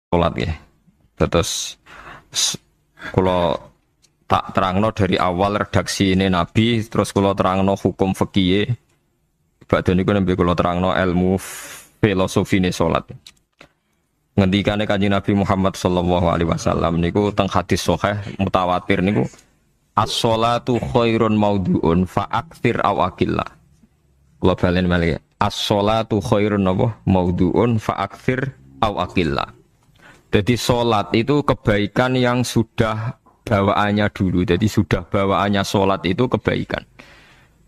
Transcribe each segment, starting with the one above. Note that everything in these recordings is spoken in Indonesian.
sholat ya. Terus kalau tak terangno dari awal redaksi ini Nabi, terus kalau terangno hukum fikih, badhe niku nembe kalau terangno ilmu filosofi ini sholat. Ngendikane Kanjeng Nabi Muhammad sallallahu alaihi wasallam niku teng hadis sahih mutawatir niku as-sholatu khairun maudhu'un fa'aktsir aw aqillah. Kula balen malih. As-sholatu khairun maudhu'un fa'aktsir aw aqillah. Jadi sholat itu kebaikan yang sudah bawaannya dulu. Jadi sudah bawaannya sholat itu kebaikan.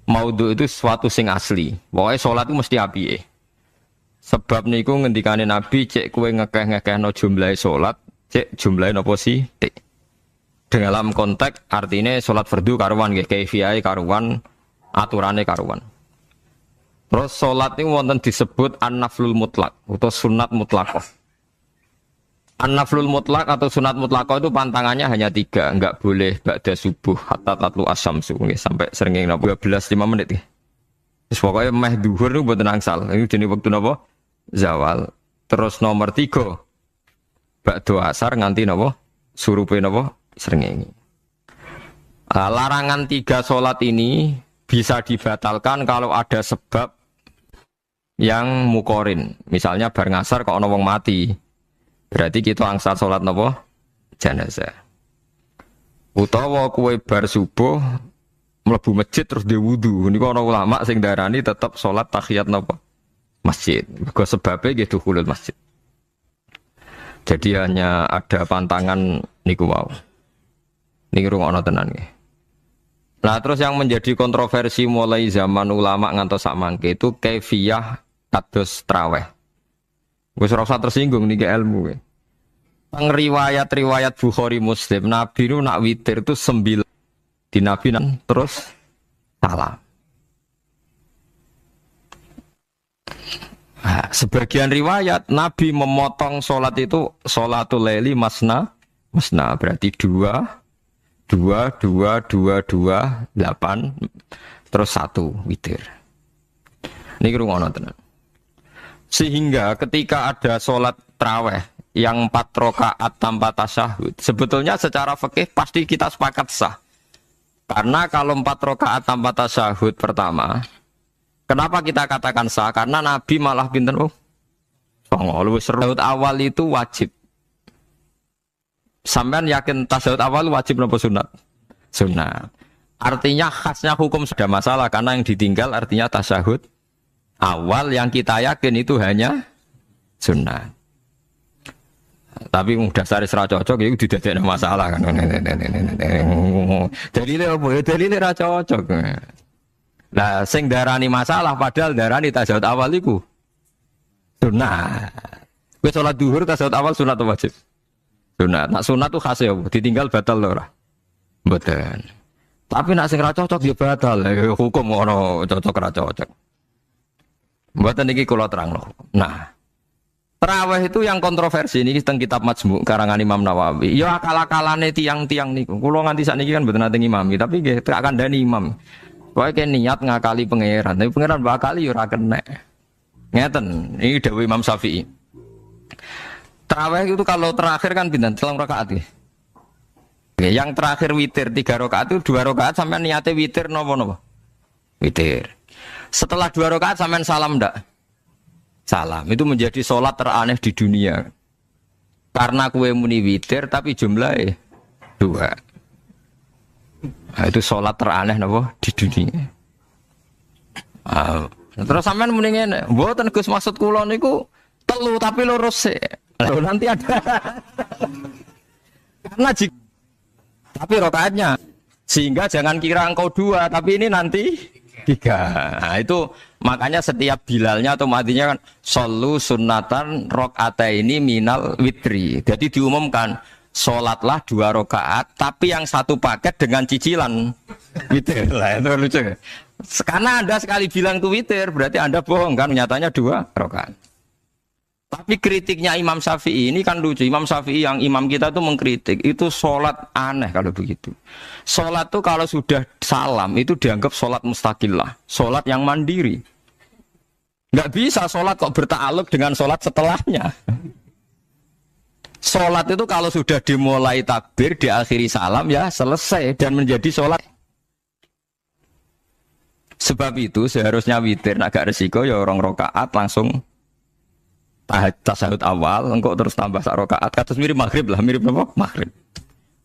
Maudhu itu sesuatu sing asli. Pokoknya sholat itu mesti apike. Sebab niku ngendikane Nabi cek kowe ngekeh-ngekehno jumlahe sholat, cek jumlahe napa sih? Dalam konteks artinya sholat fardu karuan nggih, kaifiyahe karuan, aturane karuan. Terus sholat ini wonten disebut an-naflul mutlak atau sunat mutlaqah. An-naflul mutlak atau sunat mutlaqah itu pantangannya hanya 3, enggak boleh ba'da subuh hatta tatlu asyamsu sampai srengenge 12 5 menit nggih. Wis pokoke meh dhuwur niku mboten angsal. Iku jenenge wektu napa? Zawal. Terus nomor 3 ba'da asar nganti napa? Surupe napa? Srengenge. Larangan 3 sholat ini bisa dibatalkan kalau ada sebab yang mukorin. Misalnya bar ngasar kok ana wong mati. Berarti kita angsal sholat napa? Jenazah. Utawa kowe bar subuh mlebu masjid terus dia wudu. Niku ana ulama sing darani tetap sholat tahiyat napa? Masjid. Mergo sebabe nggih dukhulul masjid. Jadi hanya ada pantangan niku wau. Niki rungokno tenan nggih. Nah, terus yang menjadi kontroversi mulai zaman ulama ngantos sak mangke itu kaifiyah kados traweh. Wis ora usah tersinggung niki ilmu. Teng riwayat-riwayat Bukhari Muslim, Nabi nu nak witir itu 9 di Nabi terus salam. Nah, sebagian riwayat Nabi memotong sholat itu sholatul laili masna berarti 2 8 terus 1 witir. Niki rungono tenan. Sehingga ketika ada sholat tarawih yang 4 rakaat tanpa tasyahud, sebetulnya secara fikih pasti kita sepakat sah. Karena kalau 4 rakaat tanpa tasyahud pertama, kenapa kita katakan sah? Karena Nabi malah pinten tasyahud awal itu wajib. Sampean yakin tasyahud awal wajib napa sunat? Sunat. Artinya khasnya hukum sudah masalah karena yang ditinggal artinya tasyahud awal yang kita yakin itu hanya sunnah. Tapi dasar ra cocok itu didadekno masalah kan. Dalile opo? Dalile ra cocok. Lah sing darani masalah padahal darani tasyahud awal iku sunnah. Wis salat zuhur tasyahud awal sunat atau wajib? Sunat. Nak sunat tuh khas ya, ditinggal batal lho ora? Mboten. Tapi nak sing ra cocok ya batal. Hukum ngono cocok ra cocok. Mboten iki kula terangno. Nah, tarawih itu yang kontroversi ini teng kitab Majmu' karangan Imam Nawawi. Ya akal-akalane tiang-tiang niku. Kula nganti sakniki kan mboten nate ngimami, tapi nggih tak kandhani imam. Pokoke niat ngakali pangeran, tapi pangeran bakali ya ora kena. Ngeten, ini dawuh Imam Syafi'i. Tarawih itu kalau terakhir kan pinten? 3 rakaat nggih. Yang terakhir witir 3 rakaat itu 2 rakaat sampean niate witir napa-napa? Witir. Setelah 2 rakaat sampean salam ndak? Salam. Itu menjadi sholat teraneh di dunia. Karena kue muni witir tapi jumlahnya 2. Nah, itu sholat teraneh napa di dunia. Terus sampean muni ngene, mboten Gus maksud kula niku 3 tapi lurus sih. Nanti ada. Karena tapi rakaatnya sehingga jangan kira engkau 2 tapi ini nanti 3. Nah, itu makanya setiap bilalnya atau matinya kan solu sunnatan rakaataini minal witri. Jadi diumumkan sholatlah 2 rakaat tapi yang 1 paket dengan cicilan witir. Lah itu lucu. Karena Anda sekali bilang itu witir berarti Anda bohong kan, nyatanya 2 rakaat. Tapi kritiknya Imam Syafi'i ini kan lucu. Imam Syafi'i yang imam kita tuh mengkritik itu sholat aneh kalau begitu. Sholat tuh kalau sudah salam itu dianggap sholat mustaqillah, sholat yang mandiri. Nggak bisa sholat kok berta'aluk dengan sholat setelahnya. Sholat itu kalau sudah dimulai takbir, diakhiri salam ya selesai dan menjadi sholat. Sebab itu seharusnya witir agak resiko ya orang rokaat langsung tasahud awal, engkau terus tambah sak rokaat. Kados mirip maghrib lah, mirip apa? Maghrib.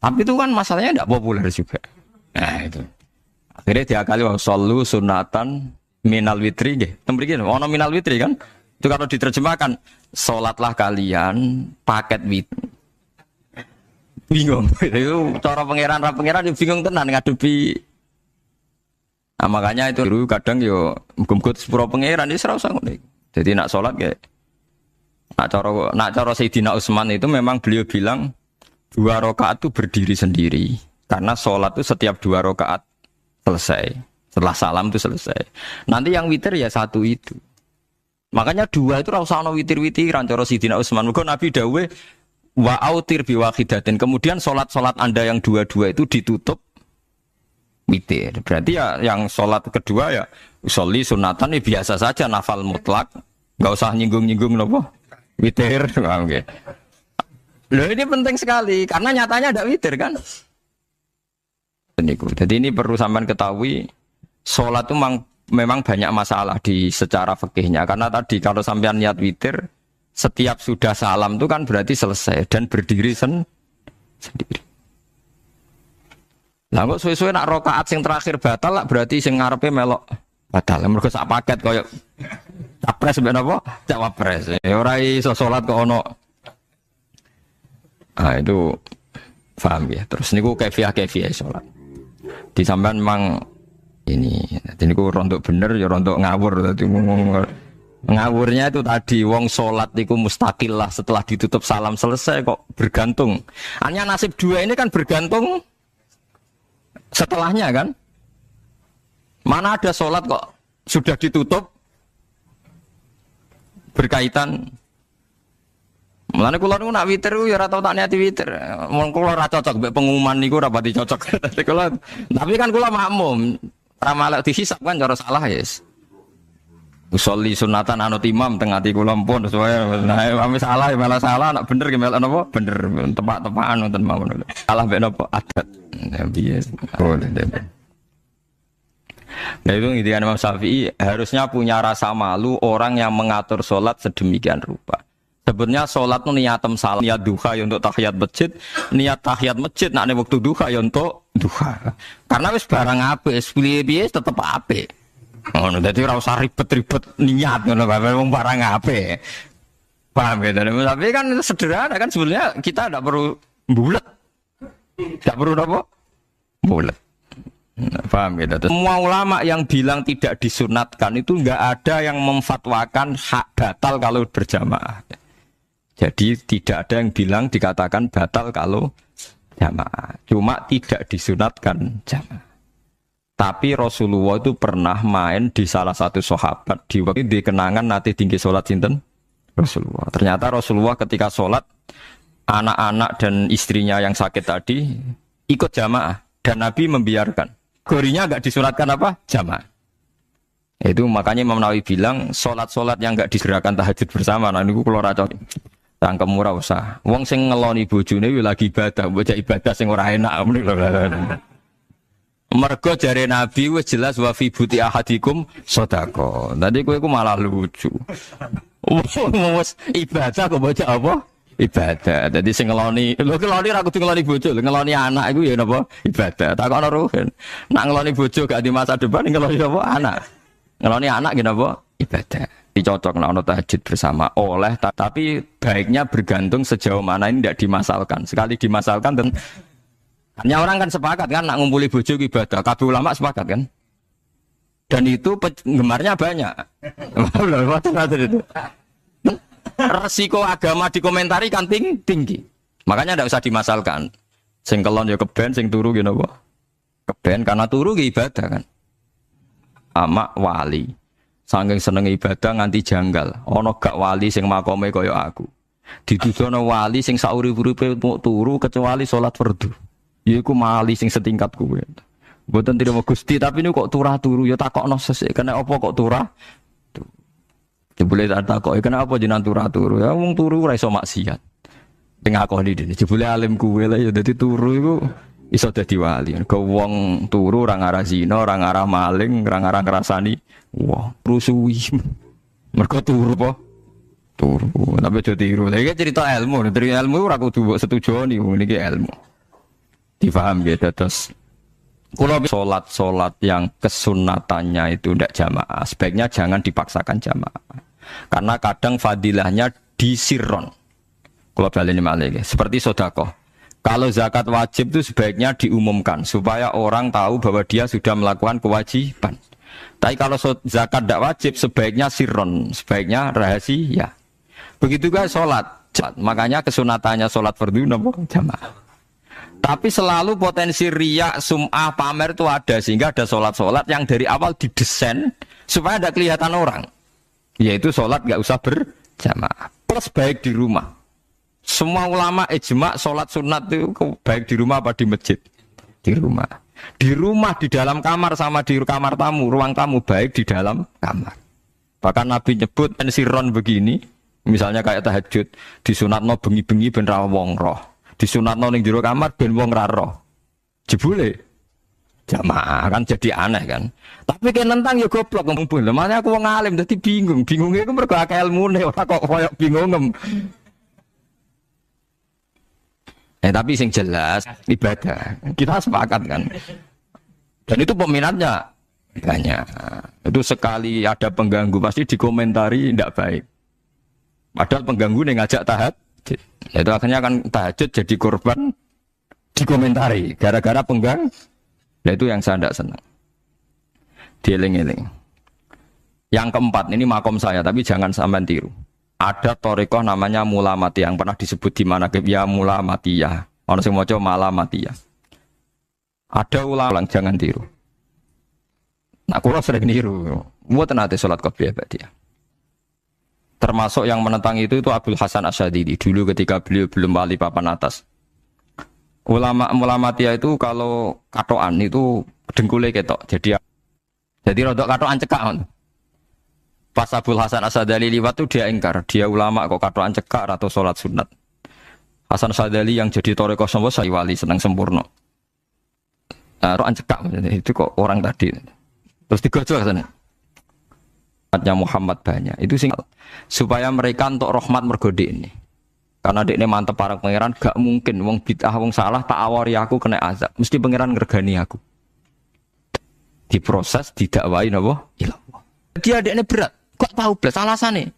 Tapi itu kan masalahnya tidak populer juga. Nah itu. Akhirnya diakali wa shollu sunatan minal witri nggih. Temriki ono minal witri kan? Itu kalau diterjemahkan salatlah kalian paket witri. Bingung. Itu cara pangeran bingung tenan ngadepi. Nah, makanya itu dulu kadang yo muga-muga sepuro pangeran iki ora usah ngono. Jadi nak salat kayak nak cara Sayyidina Utsman itu memang beliau bilang 2 rakaat itu berdiri sendiri. Karena salat itu setiap 2 rakaat selesai. Setelah salam itu selesai. Nanti yang witir ya 1 itu. Makanya 2 itu ora usah ono witir-witiran cara Sayyidina Utsman. Muga Nabi dawuh wa autir bi wahidatin. Kemudian salat-salat Anda yang 2-2 itu ditutup witir. Berarti ya yang sholat kedua ya usolli sunatan ya biasa saja nafal mutlak, nggak usah nyinggung-nyinggung nopo witir. Oke. Loh ini penting sekali karena nyatanya ada witir kan. Jadi ini perlu sampean ketahui sholat itu memang banyak masalah di secara fikihnya karena tadi kalau sampean niat witir setiap sudah salam itu kan berarti selesai dan berdiri sendiri. Lah kok suwe-suwe nak rakaat sing terakhir batal lah berarti sing ngarepe melok batal. Mergo sak paket koyo capres mbek napa? Cawapres. Ya ora iso salat kok ono. Ah itu paham ya. Terus niku kaifiah salat. Di sampean memang ini niku rontok bener ya rontok ngawur dadi ngawurnya itu tadi wong salat niku mustaqil lah setelah ditutup salam selesai kok bergantung. Hanya nasib 2 ini kan bergantung setelahnya kan, mana ada sholat kok sudah ditutup berkaitan. Mulane kula niku nak witir ya ora tau tak niati witir. Mun kula ora cocok mbek pengumuman niku ora pati cocok. Tapi kan kula makmum, ora malek dihisab kan cara salah yes. Usolli sunatan anut imam teng ati kula pun sesuai. Nah, ame salah ya malah salah, nak bener ki melok napa? Bener tepak-tepakan wonten mawon. Salah mbek napa adat. Ya biasa. Nah itu ngintikan Imam Syafi'i harusnya punya rasa malu orang yang mengatur sholat sedemikian rupa. Sebenarnya sholat itu niatem salah, niat duha ya untuk tahiyat masjid, niat tahiyat masjid nak waktu duha ya untuk duha. Karena wis barang apik, piye-piye tetep apik. Ngono dadi ora usah ribet-ribet niat ngono wong barang apik. Paham ya? Tapi kan sederhana kan sebenarnya kita tidak perlu bulet. Tidak perlu apa? Bulet. Paham ya? Semua ulama yang bilang tidak disunatkan itu enggak ada yang memfatwakan hak batal kalau berjamaah. Jadi tidak ada yang bilang dikatakan batal kalau jamaah. Cuma tidak disunatkan jamaah. Tapi Rasulullah itu pernah main di salah satu sahabat di waktu di kenangan nanti tinggi sholat sinten Rasulullah. Ternyata Rasulullah ketika sholat anak-anak dan istrinya yang sakit tadi ikut jamaah dan Nabi membiarkan. Gorinya enggak disunatkan apa? Jamaah. Itu makanya Imam Nawawi bilang sholat-sholat yang enggak disegerakan tahajud bersama. Nah niku kula ora cocok. Tangkem ora usah. Wong sing ngeloni bojone lagi ibadah, bocah ibadah sing ora enak. Mergo jare Nabi wis jelas wa fi buti ahadikum sedekah. Tadi kowe iku malah lucu. Wes ibadah kok bocah apa? Ibadah. Jadi sing ngeloni, lho ngeloni ra kudu ngeloni bojo, ngeloni anak iku ya napa? Ibadah. Takokno ruhen. Nak ngeloni bojo gak di masa depan ngeloni apa? Anak. Ngeloni anak ki napa? Ibadah. Dicocok nek ono tahajud bersama oleh tapi baiknya bergantung sejauh mana ini tidak dimasalkan. Sekali dimasalkan dan hanya orang kan sepakat kan nak ngumpuli bojo ibadah. Kabeh ulama sepakat kan? Dan itu penggemarnya banyak. Resiko agama dikomentari kan tinggi. Makanya tidak usah dimasalkan. Sing kelon ya keben, sing turu gitu apa? Keben karena turu ki ibadah kan. Ama wali. Saking seneng ibadah nganti janggal. Ono gak wali sing makome kaya aku. Ditudono wali sing sauri-uripe turu kecuali salat fardu. Iku mali sing setingkat kowe. Mboten tidak Gusti tapi ini kok turah turu ya takokno sesuk kena apa kok turah? Boleh tak takoki kena apa jenengan turah turu? Ya wong turu ora iso maksiat. Sing ngakoni dene jebule alim kuwe lah ya dadi turu iku iso dadi wali. Ke wong turu ora ngarah zina, ora ngarah maling, ora ngarah ngrasani wah, rusuhi. Mergo turu apa? Turu. Tapi aja tiru. Iki cerita ilmu, dari ilmu ora kudu setujoni niki ilmu. Difaham gitu terus. Kalau sholat yang kesunatannya itu tidak jamaah, sebaiknya jangan dipaksakan jamaah. Karena kadang fadilahnya disirron. Kalau baleni malih seperti sedekah. Kalau zakat wajib itu sebaiknya diumumkan supaya orang tahu bahwa dia sudah melakukan kewajiban. Tapi kalau zakat tidak wajib sebaiknya sirron, sebaiknya rahasia. Begitu juga sholat. Makanya kesunatannya sholat fardu napa jamaah. Tapi selalu potensi riya, sum'ah, pamer itu ada. Sehingga ada sholat-sholat yang dari awal didesain supaya tidak kelihatan orang. Yaitu sholat nggak usah berjamaah. Plus baik di rumah. Semua ulama ijma sholat sunat itu baik di rumah apa di masjid? Di rumah. Di rumah, di dalam kamar sama di kamar tamu. Ruang tamu baik di dalam kamar. Bahkan Nabi nyebut pensiron begini. Misalnya kayak tahajud. Disunatno bengi-bengi ben ra wong roh. Disunatno ning jero kamar ben wong ra roh. Jebule jamaah kan jadi aneh kan. Tapi kan nentang ya goblok ngomong pun. Makanya aku wong alim dadi bingung. Bingungnya iku mergo akeh ilmune ora kok koyo bingung. Tapi sing jelas ibadah. Kita sepakat kan. Dan itu peminatnya banyak. Itu sekali ada pengganggu pasti dikomentari tidak baik. Padahal pengganggu nih ngajak tahajud. Itu akhirnya kan tahajud jadi korban dikomentari gara-gara penggang. Nah itu yang saya tidak senang. Dieling-eling. Yang keempat ini makom saya tapi jangan sampai tiru. Ada torikoh namanya mulamatiyah yang pernah disebut di mana ya mulamatiyah. Orang yang mau coba malamatiyah. Ada ulang jangan tiru. Nah, kalau sering tiru, buat nanti sholat qobliyah ba'diyah. Termasuk yang menentang itu Abdul Hasan Asyadili dulu ketika beliau belum wali papan atas. Ulama mulamatiyah itu kalau katoan itu dengkulnya ketok. Jadi rodok katoan cekak. Pas Abdul Hasan Asyadili liwat itu dia ingkar. Dia ulama kok katoan cekak atau sholat sunat. Hasan Asyadili yang jadi toreko semua saya wali senang sempurna. Roan cekak itu kok orang tadi. Terus digojol ke sana. Muhammad banyak itu sing supaya mereka untuk rahmat mergode ini karena dekne mantep parang pangeran gak mungkin wong bid'ah wong salah tak awari aku kena azab mesti pangeran ngergani aku diproses didakwahi napa ilallah dia dekne berat kok tahu blas alasane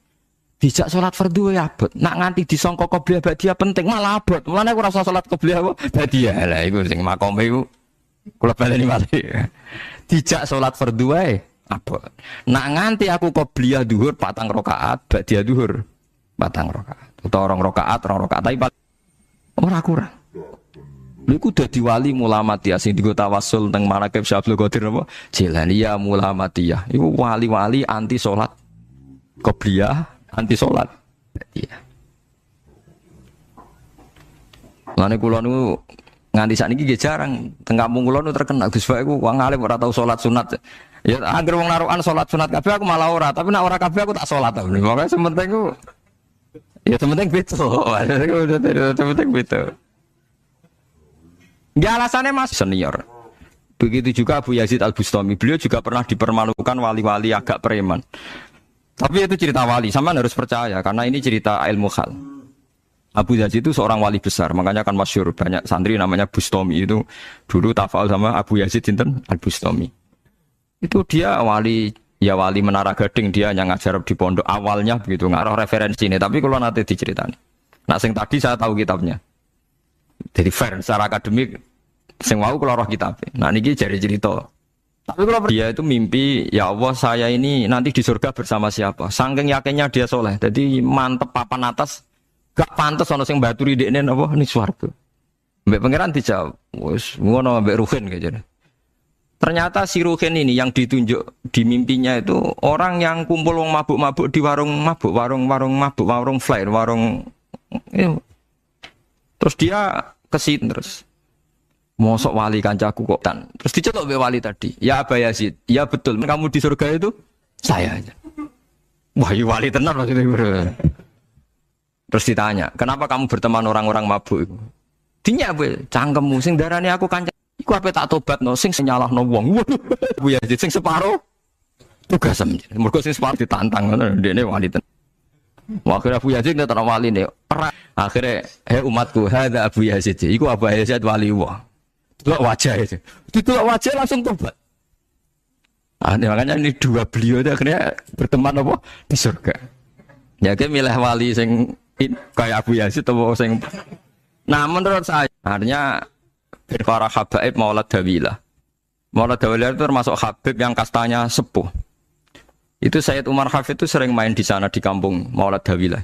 dijak salat fardu ya abot nak nganti disangka qobliyah ba'diyah penting malah abot mulane aku ora usah salat qobliyah ba'diyah lah iku sing makome iku kula baleni malih dijak salat fardu wae apa? Nak nganti aku qobliyah duhur 4 rakaat, ba'diyah duhur 4 rakaat. Utawa 2 rakaat, 2 rakaat tapi ora kurang. Lha iku dadi wali mulamatiyah sing digo tawassul teng manaqib Syaikhul Qadir apa? Jilaniyah mulamatiyah. Iku wali-wali anti salat qobliyah, anti salat ba'diyah. Lane kula niku nganti sakniki nggih jarang teng kampung kula niku terkenal Gus Pak iku wong alim ora tau salat sunat. Ya anggere wong narukan salat sunat kabeh aku malah ora, tapi nek ora kabeh aku tak salat ta. Pokoke sementing ku ya sementing beto. Sementing beto. Ya alasannya Mas senior. Begitu juga Abu Yazid Al-Bustami, beliau juga pernah dipermalukan wali-wali agak preman. Tapi itu cerita wali, sama harus percaya karena ini cerita ilmu hal. Abu Yazid itu seorang wali besar, makanya kan masyhur banyak santri namanya Bustami itu dulu tafal sama Abu Yazid sinten Al-Bustami. Itu dia wali ya wali Menara Gading dia yang ngajar di pondok awalnya begitu ngaruh referensi ini tapi kalau nanti diceritani. Nah sing tadi saya tahu kitabnya. Jadi fair secara akademik sing wau kalau roh kitab. Nah niki jadi cerita. Tapi kalau dia itu mimpi ya Allah saya ini nanti di surga bersama siapa. Saking yakinnya dia soleh. Jadi mantep papan atas gak pantes ana sing baturi dekne apa ni swarga. Mbek pangeran dijawab wis ngono mbek Ruhin kaya. Ternyata si Ruhin ini yang ditunjuk di mimpinya itu orang yang kumpul wong mabuk-mabuk di warung mabuk, warung mabuk, warung flare, warung terus dia kesit terus. Mosok wali kancaku kok tan. Terus dicetok mbek wali tadi. Ya Aba Yazid, ya betul kamu di surga itu saya aja. Wah, wali tenan maksudnya. Terus ditanya, kenapa kamu berteman orang-orang mabuk? Dinya cangkemmu sing darani aku kanca. Iku ape tak tobat no sing nyalahno wong. Waduh. Bu Yazid sing separo tugas mergo sing separo ditantang ngono ndekne wali ten. Akhirnya Abu Yazid nek wali ne. Akhirnya umatku hadza Abu Yazid. Iku Abu Yazid wali wah. Delok wajah itu. Delok wajah langsung tobat. Makanya ini dua beliau itu akhirnya berteman apa di surga. Ya kayak milih wali sing kayak Abu Yazid atau sing. Nah menurut saya artinya para habaib Maulad Dawilah. Maulad Dawilah itu termasuk habib yang kastanya sepuh. Itu Sayyid Umar Hafid itu sering main di sana di kampung Maulad Dawilah.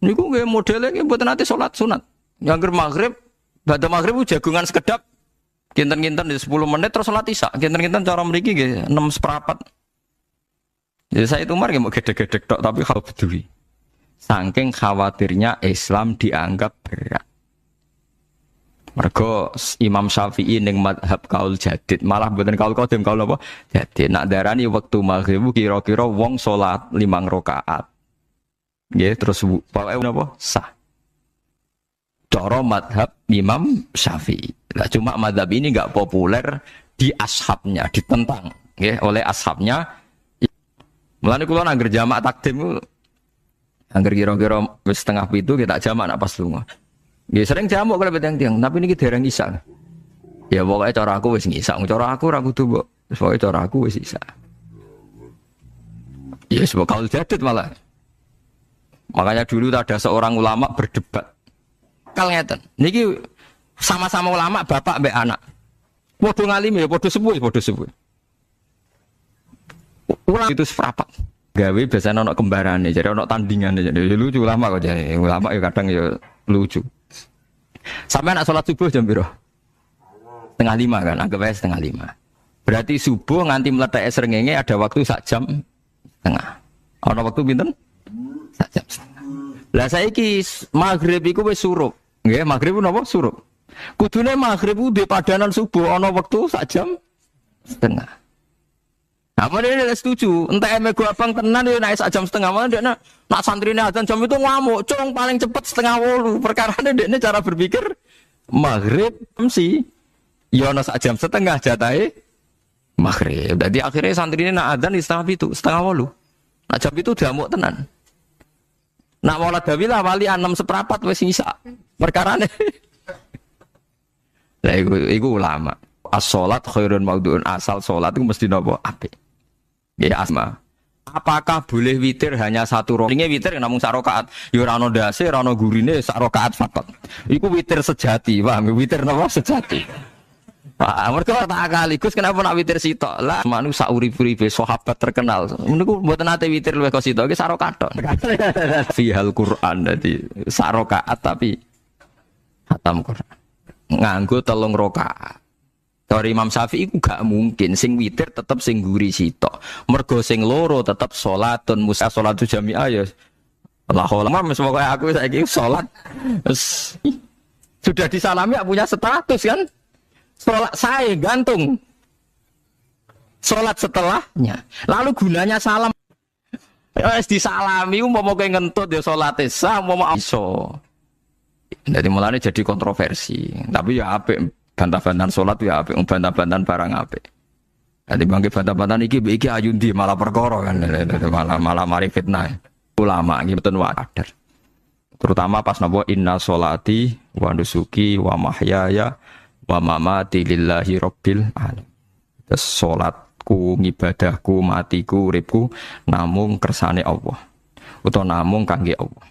Ini kok nggak modelnya nggak buat nanti sholat sunat. Yang maghrib, pada maghrib jagungan sekedap. Kinten-kinten di 10 menit terus sholat isya. Kinten-kinten cara meriki nggih 6 seperempat. Jadi Sayyid Umar nggak mau gede-gede tok tapi kalau bedui. Saking khawatirnya Islam dianggap berat. Mergo Imam Syafi'i ning madhab kaul jadid malah mboten kaul qadim kaul apa jadid nak darani wektu maghrib kira-kira wong salat 5 rakaat nggih terus pokoke napa sah cara madhab Imam Syafi'i lah cuma madhab ini enggak populer di ashabnya ditentang nggih oleh ashabnya mulane kula nang jamak takdim angger kira-kira wis setengah 7 kita jamak nak pas lunga. Ya sering jamak kalau tiang-tiang, tapi ini dereng isak. Ya pokoknya cara aku wis ngisak, cara aku ra kudu mbok. Pokoknya cara aku wis isak. Ya sebab kaul jadid malah. Makanya dulu ada seorang ulama berdebat. Kal ngeten, niki sama-sama ulama bapak mbek anak. Padha ngalimi ya padha sepuh, padha sepuh. Ulama itu seprapat. Gawe biasanya ana kembarane, jadi ana tandingane. Jadi lucu ulama kok jadi. Ulama ya kadang ya lucu. Sampai nak sholat subuh jam piro? 4:30 kan, anggap aja 4:30. Berarti subuh nganti meletak srengenge ada waktu sak jam setengah. Ana waktu pinten? Sak jam setengah. Lah saiki maghrib iku wis surup. Nggih, maghrib napa surup. Kudune maghrib ku di padanan subuh ana waktu sak jam setengah. Apa dia setuju? Entah emego abang tenan dia naik sak jam setengah malah dia nak santrine adzan jam itu ngamuk, cung paling cepet 7:30. Perkara dia cara berpikir maghrib sih, ya ana sak jam setengah jatahe maghrib. Jadi akhirnya santrine nak adzan di 7:30, 7:30. Nak jam itu diamuk tenan. Nak Maulad Dawilah wali 6 seperempat wis isa. Perkarane. Lah iku ulama. As-sholat khairun maudhu'un, asal sholat itu mesti napa apik. Ya asma. Apakah boleh witir hanya 1 rakaat? Ini witir namung 1 rakaat. Ya ora ono ndase, ora ono gurine 1 rakaat fakot. Iku witir sejati, paham? Witir napa sejati. Pak, mergo tak akali Gus kenapa nak witir sitok? Lah manu sak urip-uripe sahabat terkenal. Niku mboten nate witir luwih kok sitok, iki 1 rakaat tok. Fihal Quran dadi 1 rakaat tapi khatam Quran. Nganggo 3 rakaat. Dari Imam Syafi'i itu gak mungkin sing witir tetap sing guri sitok. Mergo sing loro tetap salatun musa salatu jami'ah ya. Allah ulama semoga aku saiki salat sudah disalami punya status kan. Salat saya gantung. Salat setelahnya. Lalu gunanya salam. Wis disalami umpama kowe ngentut ya salate sah umpama iso. Jadi mulane jadi kontroversi. Tapi ya apik bantah-bantahan sholat ya apik, bantah-bantahan barang apik. Jadi bangke bantah-bantahan iki ayundi malah perkara kan, malah mari fitnah. Ulama iki mboten wajar. Terutama pas napa inna sholati wa nusuki wa mahyaya wa mamati lillahi rabbil alamin. Terus salatku, ngibadahku, matiku, uripku namung kersane Allah. Utawa namung kangge Allah.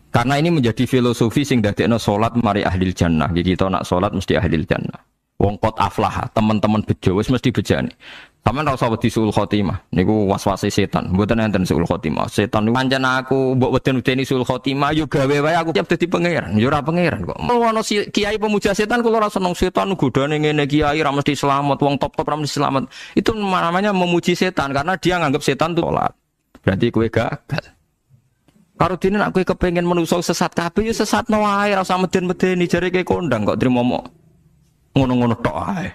Karena ini menjadi filosofi sing dadekno salat mari ahlil jannah. Jadi kita nak salat mesti ahlil jannah. Wong qad aflah, teman-teman bejo wis mesti bejane. Sampeyan ora usah wedi suul khotimah. Niku waswase setan. Mboten enten suul khotimah. Setan niku pancen aku mbok weden-wedeni suul khotimah yo gawe wae aku siap dadi pangeran. Yo ora pangeran kok. Ono kiai pemuja setan kula ora seneng setan godane ngene kiai ra mesti selamat, wong top-top ra mesti selamat. Itu namanya memuji setan karena dia nganggap setan itu salat. Berarti kowe gagal. Karo dene nek kowe kepengin menungso sesat kabeh ya sesatno wae ora usah meden-medeni jare kowe kondang kok trimo ngono-ngono tok ae.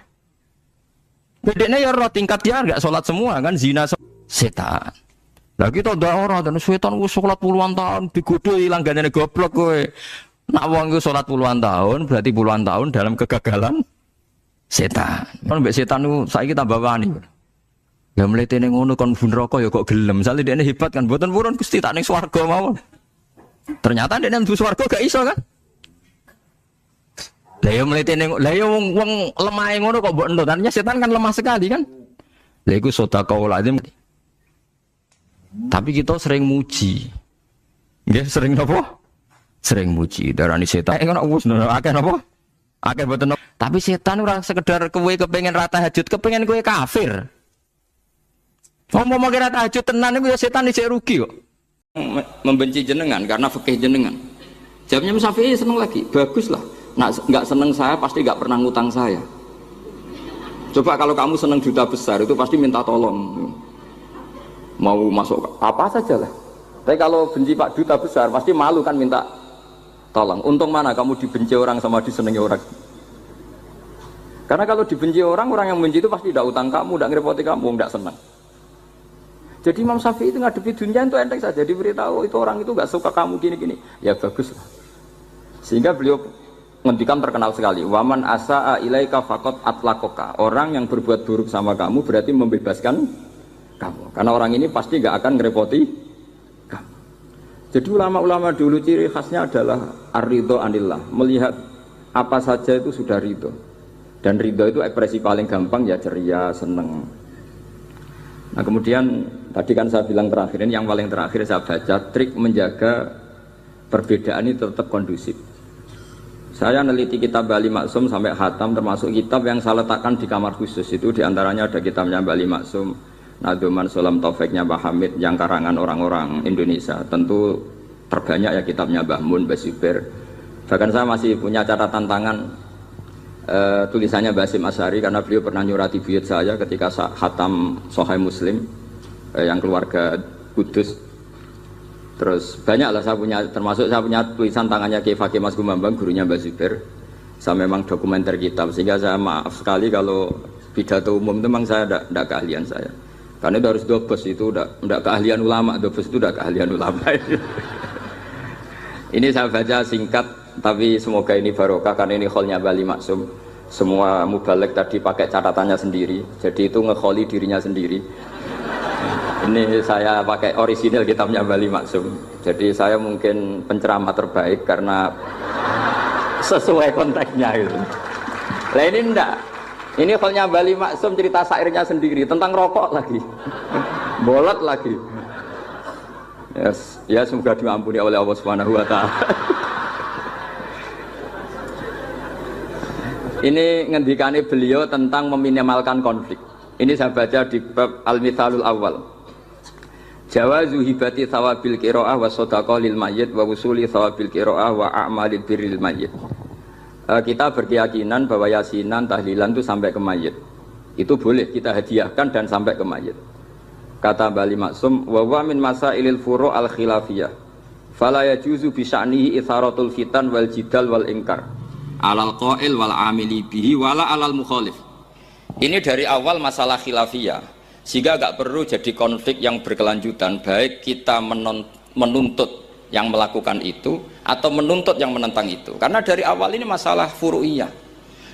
Bedene ya ora tingkat dia enggak salat semua kan zina setan. Lah kita ndak ora dan setan ku salat puluhan tahun digodho ilang gandane goblok kowe. Nak wong ku salat puluhan tahun berarti puluhan tahun dalam kegagalan setan. Kon mbek setan ku saiki tambah wani. Lah mletene ngono kon bun neraka ya kok gelem. Misale dekne hebat kan mboten purun Gusti tak ning swarga mawon. Ternyata dekne mlebu swarga gak iso kan. Lah ya mletene lah ya wong lemahe ngono kok mbok entut. Artinya setan kan lemah sekali kan. Lah iku sedekah lazim. Tapi kita sering muji. Nggih, sering napa? Sering muji. Darani setan. Ngono wis akeh napa? Akeh mboten. Tapi setan ora sekedar kowe kepengin ra tahajud, kepengin kowe kafir. Ngomong kira tahajud tenan iku ya setan isih rugi kok. Membenci jenengan karena fikih jenengan. Jawabnya Syafi'i seneng lagi. Baguslah. Nak enggak seneng saya pasti enggak pernah ngutang saya. Coba kalau kamu seneng juta besar itu pasti minta tolong. Mau masuk apa saja lah. Tapi kalau benci Pak Duta besar pasti malu kan minta tolong. Untung mana kamu dibenci orang sama disenangi orang. Karena kalau dibenci orang yang benci itu pasti tidak utang kamu, tidak ngerepoti kamu, tidak senang. Jadi Imam Syafi'i itu ngadepi dunia itu enteng saja, diberitahu itu orang itu nggak suka kamu gini-gini. Ya bagus lah. Sehingga beliau ngendikan terkenal sekali. Waman asa'a ilaika faqad atlaqaka. Orang yang berbuat buruk sama kamu berarti membebaskan kamu. Karena orang ini pasti nggak akan ngerepoti kamu. Jadi ulama-ulama dulu ciri khasnya adalah ar-ridho anillah, melihat apa saja itu sudah ridho. Dan ridho itu ekspresi paling gampang ya ceria, seneng. Nah kemudian tadi kan saya bilang terakhir ini yang paling terakhir saya baca trik menjaga perbedaan ini tetap kondusif. Saya neliti kitab Bali Maksum sampai khatam, termasuk kitab yang saya letakkan di kamar khusus itu diantaranya ada kitabnya Bali Maksum. Naduman Solam Taufiknya Mbah Hamid yang karangan orang-orang Indonesia. Tentu terbanyak ya kitabnya Mbah Mun, Mbah Zubair. Bahkan saya masih punya catatan tangan tulisannya Mbah Hasyim Asy'ari karena beliau pernah nyurati buyut saya ketika khatam Sahih Muslim yang keluarga Kudus. Terus banyak lah saya punya, termasuk saya punya tulisan tangannya Kiai Fakih Mas Gumambang, gurunya Mbah Zubair. Saya memang dokumenter kitab sehingga saya maaf sekali kalau pidato umum itu memang saya tidak keahlian saya. Karena itu harus dobes, itu tidak keahlian ulama, dobes itu tidak keahlian ulama. Ini saya baca singkat, tapi semoga ini barokah karena ini kholnya Bali Maksum. Semua mubalek tadi pakai catatannya sendiri, jadi itu ngekholi dirinya sendiri. Ini saya pakai orisinil kitabnya Bali Maksum. Jadi saya mungkin penceramah terbaik karena sesuai konteksnya gitu. Lah ini enggak. Ini kholnya Bali Maksum cerita syairnya sendiri tentang rokok lagi, bolot lagi. Yes, ya semoga diampuni oleh Allah Subhanahu Wa Taala. Ini ngendikane beliau tentang meminimalkan konflik. Ini saya baca di bab Al-Mithalul Awal. Jawazu hibati thawabil qiraah wa shadaqah lil mayyit wa wusuli thawabil qiraah wa a'malil birril mayyit. Kita berkeyakinan bahwa yasinan, tahlilan itu sampai ke mayit. Itu boleh kita hadiahkan dan sampai ke mayit. Kata Bali Maksum, wa wa min masailil furu' al khilafiyah. Fala yajuzu bi sya'nihi itharatul fitan wal jidal wal ingkar. Alal qail wal amili bihi wala alal mukhalif. Ini dari awal masalah khilafiyah. Sehingga enggak perlu jadi konflik yang berkelanjutan, baik kita menuntut yang melakukan itu atau menuntut yang menentang itu. Karena dari awal ini masalah furu'iyah.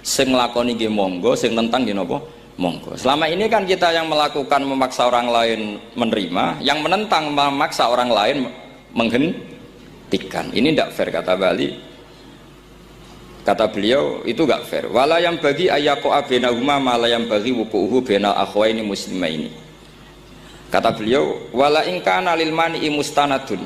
Sing nglakoni nggih monggo, sing nentang nggih napa? Monggo. Selama ini kan kita yang melakukan memaksa orang lain menerima, yang menentang memaksa orang lain menghentikan. Ini tidak fair kata Bali. Kata beliau itu enggak fair. Wala yang bagi ayaqa bainahuma ma la yang bagi wuquhu bainal akhwaini muslimaini. Kata beliau, wala in kana lil mani'i mustanadun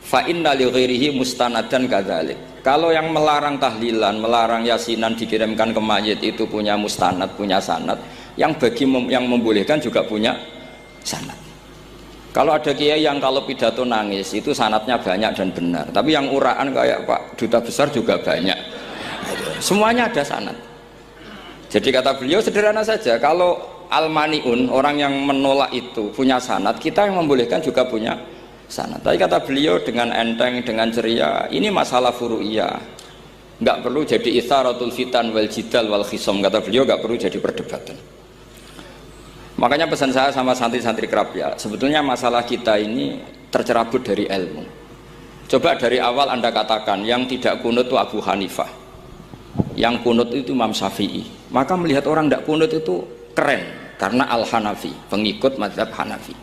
fa inna li ghairihi mustanadan kadzalik. Kalau yang melarang tahlilan, melarang yasinan dikirimkan ke mayit itu punya mustanad, punya sanad, yang bagi yang membolehkan juga punya sanad. Kalau ada kiai yang kalau pidato nangis itu sanadnya banyak dan benar, tapi yang uraan kayak Pak Duta Besar juga banyak. Semuanya ada sanad. Jadi kata beliau sederhana saja, kalau al-maniun, orang yang menolak itu punya sanad, kita yang membolehkan juga punya sanad. Tapi kata beliau dengan enteng, dengan ceria, ini masalah furu'iyah, nggak perlu jadi itsaratul fitan wal jidal wal khisam. Kata beliau nggak perlu jadi perdebatan. Makanya pesan saya sama santri-santri kerap ya, sebetulnya masalah kita ini tercerabut dari ilmu. Coba dari awal Anda katakan yang tidak kunut itu Abu Hanifah, yang kunut itu Imam Syafi'i. Maka melihat orang tidak kunut itu keren karena Al-Hanafi, pengikut mazhab Hanafi.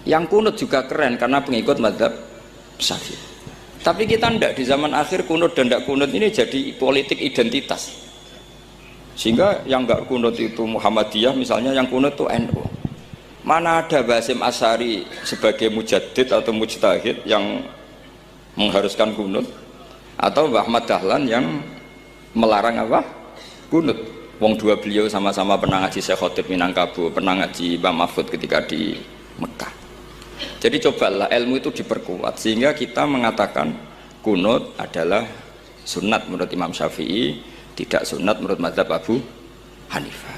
Yang kunut juga keren karena pengikut mazhab Syafi'i. Tapi kita tidak, di zaman akhir kunut dan tidak kunut ini jadi politik identitas. Sehingga yang nggak kunut itu Muhammadiyah misalnya, yang kunut itu NU. Mana ada Basim Asy'ari sebagai mujaddid atau mujtahid yang mengharuskan kunut, atau Mbah Ahmad Dahlan yang melarang apa? Kunut. Wong dua beliau sama-sama pernah ngaji Syekh Khotib Minangkabau, pernah ngaji Mbah Mahfud ketika di Mekah. Jadi cobalah ilmu itu diperkuat sehingga kita mengatakan kunut adalah sunat menurut Imam Syafi'i, tidak sunat menurut mazhab Abu Hanifah.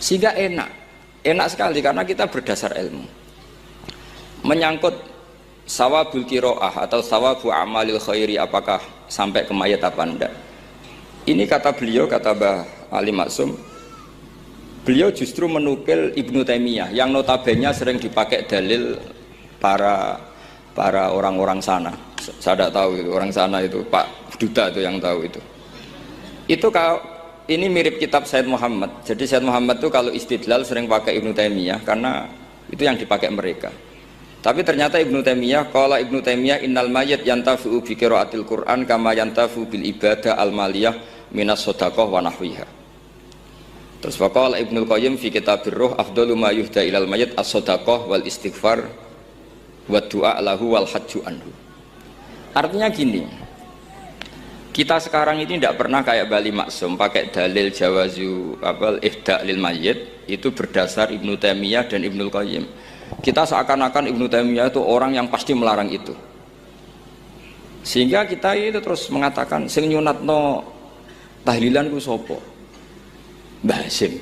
Sehingga enak sekali karena kita berdasar ilmu. Menyangkut sawabul kiroah atau sawabu amalil khairi, apakah sampai ke mayat apa enggak, ini kata beliau, kata Mbah Ali Maksum, beliau justru menukil Ibnu Taimiyah yang notabene sering dipakai dalil para orang-orang sana. Saya tidak tahu itu orang sana, itu Pak Duta itu yang tahu itu. Itu kalau ini mirip kitab Said Muhammad. Jadi Said Muhammad itu kalau istidlal sering pakai Ibnu Taimiyah karena itu yang dipakai mereka. Tapi ternyata Ibnu Taimiyah, qala Ibnu Taimiyah innal mayyit yantafi'u bi qiraatil Qur'an kama yantafi'u bil ibadah al maliyah minas shadaqah wa nahwiha. Terus faqala Ibnu Qayyim fi kitabir ruh afdalu ma yuhda ilal mayyit as-shadaqah wal istighfar wa du'a lahu wal hajju anhu. Artinya gini, kita sekarang ini tidak pernah kayak Bali Maksum pakai dalil jawazu ihda lil mayyit itu berdasar Ibnu Taimiyah dan Ibnu Qayyim. Kita seakan-akan Ibnu Taimiyah itu orang yang pasti melarang itu. Sehingga kita itu terus mengatakan sing nyunatno tahlilan ku sapa? Mbah Hasyim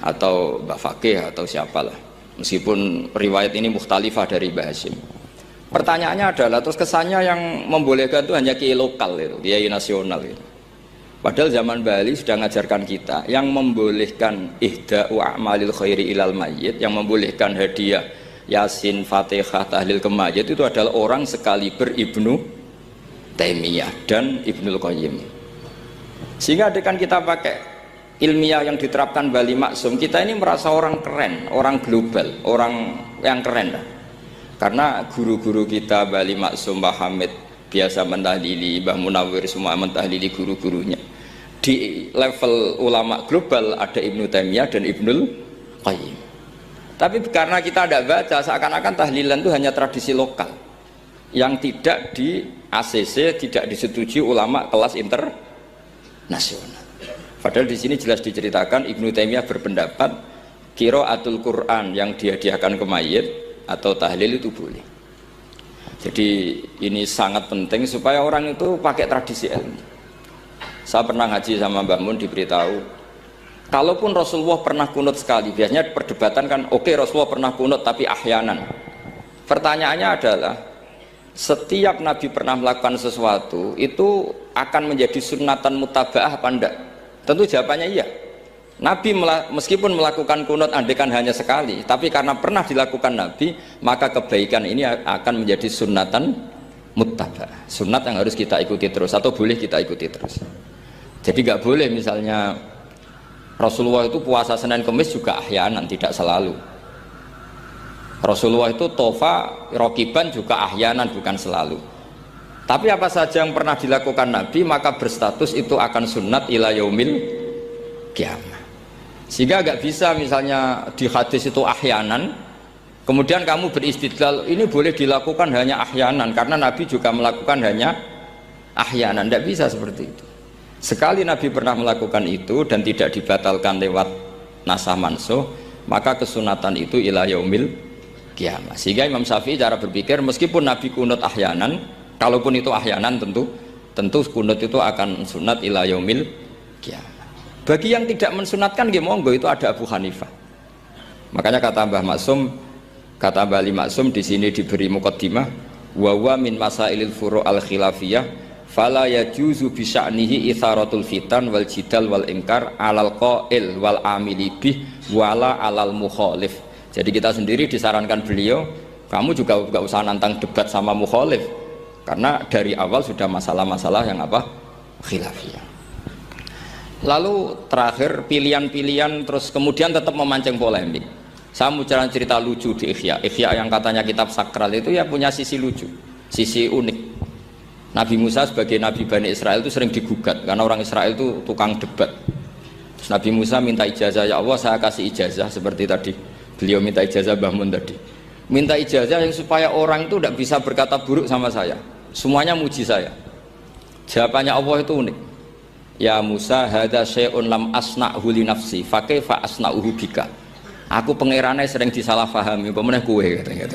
atau Mbah Fakih atau siapalah. Meskipun riwayat ini mukhtalifah dari Mbah Hasyim. Pertanyaannya adalah terus kesannya yang membolehkan itu hanya kiai lokal itu, kiai nasional itu. Padahal zaman Bali sudah mengajarkan kita yang membolehkan ihda'u a'malil khairi ilal mayyit, yang membolehkan hadiah Yasin, Fatihah, tahlil ke mayit itu adalah orang sekaliber Ibnu Taimiyah dan Ibnul Qayyim. Sehingga dengan kita pakai ilmiah yang diterapkan Bali Maksum, kita ini merasa orang keren, orang global, orang yang keren lah. Karena guru-guru kita Bali Maksum, Mbah Hamid biasa mentahlili, Mbah Munawir semua mentahlili guru-gurunya. Di level ulama global ada Ibnu Taimiyah dan Ibnul Qayyim. Tapi karena kita tidak baca, seakan-akan tahlilan itu hanya tradisi lokal yang tidak di ACC, tidak disetujui ulama kelas internasional. Padahal di sini jelas diceritakan Ibnu Taimiyah berpendapat qiraatul Quran yang dihadiahkan ke mayit atau tahlil itu boleh. Jadi ini sangat penting supaya orang itu pakai tradisi ilmu. Saya pernah ngaji sama Mbah Mun, diberitahu kalaupun Rasulullah pernah kunut sekali, biasanya perdebatan kan oke, Rasulullah pernah kunut tapi ahyanan. Pertanyaannya adalah setiap Nabi pernah melakukan sesuatu itu akan menjadi sunnatan mutaba'ah apa enggak? Tentu jawabannya iya. Nabi meskipun melakukan kunut andekan hanya sekali, tapi karena pernah dilakukan Nabi, maka kebaikan ini akan menjadi sunnatan muttaba, sunnat yang harus kita ikuti terus atau boleh kita ikuti terus. Jadi nggak boleh misalnya Rasulullah itu puasa Senin Kemis juga ahyanan, tidak selalu. Rasulullah itu tofa rokiban juga ahyanan, bukan selalu. Tapi apa saja yang pernah dilakukan Nabi maka berstatus itu akan sunnat ila yaumil kiamah. Sehingga agak bisa misalnya di hadis itu ahyanan, kemudian kamu beristidlal ini boleh dilakukan hanya ahyanan karena Nabi juga melakukan hanya ahyanan. Tidak bisa seperti itu. Sekali Nabi pernah melakukan itu dan tidak dibatalkan lewat nasah mansuh, maka kesunatan itu ila yaumil kiamah. Sehingga Imam Syafi'i cara berpikir meskipun Nabi kunut ahyanan, kalaupun itu ahyanan tentu kunut itu akan sunat ila yaumil kiamah. Bagi yang tidak mensunatkan monggo, itu ada Abu Hanifah. Makanya kata Mbah Maksum, kata Mbah Ali Maksum di sini diberi muqaddimah, wa wa min masailil furu' al khilafiyah fala yajuzu bi sya'nihi itharatul fitan wal jidal wal ingkar alal qail wal amili bih wala alal mukhalif Jadi kita sendiri disarankan beliau, kamu juga gak usah nantang debat sama mukhalif, karena dari awal sudah masalah-masalah yang apa? Khilafiyah. Lalu terakhir pilihan-pilihan, terus kemudian tetap memancing polemik. Saya mau cerita lucu di Ihya. Ihya yang katanya kitab sakral itu ya punya sisi lucu, sisi unik. Nabi Musa sebagai Nabi Bani Israel itu sering digugat karena orang Israel itu tukang debat. Terus Nabi Musa minta ijazah, ya Allah saya kasih ijazah seperti tadi. Beliau minta ijazah Mbah Mun tadi. Minta ijazah yang supaya orang itu tidak bisa berkata buruk sama saya. Semuanya muji saya. Jawabannya Allah itu unik. Ya Musa, hadza syai'un lam asna'hu li nafsi, fa kaifa asna'uhu bika. Aku pangerane sering disalahpahami, pemenah kowe katanya.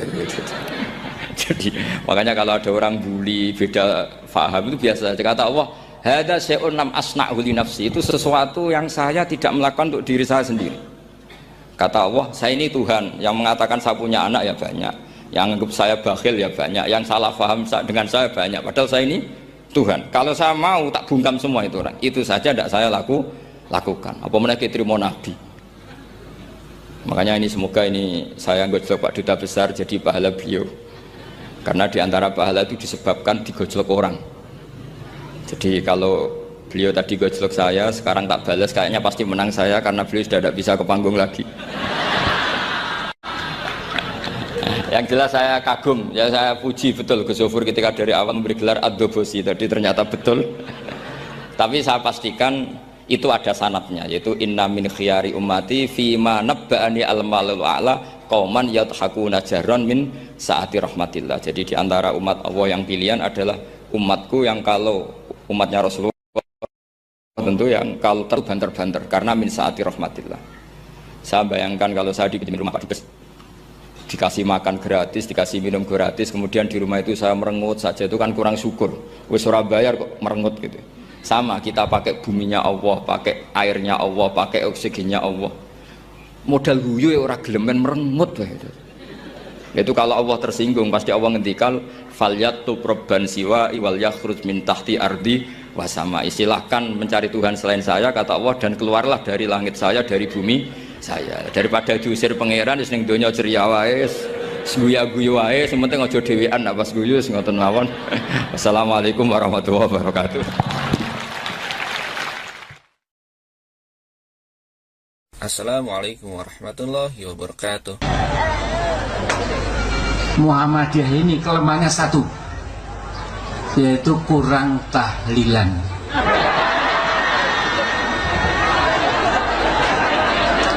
Jadi makanya kalau ada orang bully beda faham itu biasa. Kata Allah, hadza syai'un lam asna'hu li nafsi, itu sesuatu yang saya tidak melakukan untuk diri saya sendiri. Kata Allah, saya ini Tuhan yang mengatakan saya punya anak ya banyak, yang anggap saya bakhil ya banyak, yang salah paham dengan saya banyak, padahal saya ini Tuhan. Kalau saya mau tak bungkam semua itu orang. Itu saja tidak saya lakukan. Apa menaiki terima Nabi. Makanya ini semoga ini saya gojlok Pak Duta Besar jadi pahala beliau. Karena diantara pahala itu disebabkan digojlok orang. Jadi kalau beliau tadi gojlok saya, sekarang tak balas kayaknya pasti menang saya karena beliau sudah tidak bisa ke panggung lagi. Yang jelas saya kagum, ya saya puji betul Gus Zofur ketika dari awal memberi gelar Ad-Dobosi tadi ternyata betul. Tapi saya pastikan itu ada sanadnya, yaitu inna min khiyari ummati fima nabba'ani al-malul a'la qauman yadhakuna jarran min saati rahmatillah. Jadi di antara umat Allah yang pilihan adalah umatku yang kalau umatnya Rasulullah tentu yang kalau terbanter-banter karena min saati rahmatillah. Saya bayangkan kalau saya di rumah Pak Dubes dikasih makan gratis, dikasih minum gratis, kemudian di rumah itu saya merengut saja, itu kan kurang syukur. Wis ora bayar kok merengut gitu. Sama kita pakai buminya Allah, pakai airnya Allah, pakai oksigennya Allah. Modal guyu ya ora gelemen merengut gitu. Itu kalau Allah tersinggung pasti Allah ngendikan falyatu probban siwa wal yakhruj min tahti ardi wasama. Silahkan mencari Tuhan selain saya kata Allah dan keluarlah dari langit saya, dari bumi saya, daripada diusir pangeran wis ning donya ceria wae, guyu-guyu wae, sing penting aja dhewean nek pas guyu wis ngoten mawon. Wassalamualaikum warahmatullahi wabarakatuh. Assalamualaikum warahmatullahi wabarakatuh. Muhammadiyah ini kelemahannya satu, yaitu kurang tahlilan.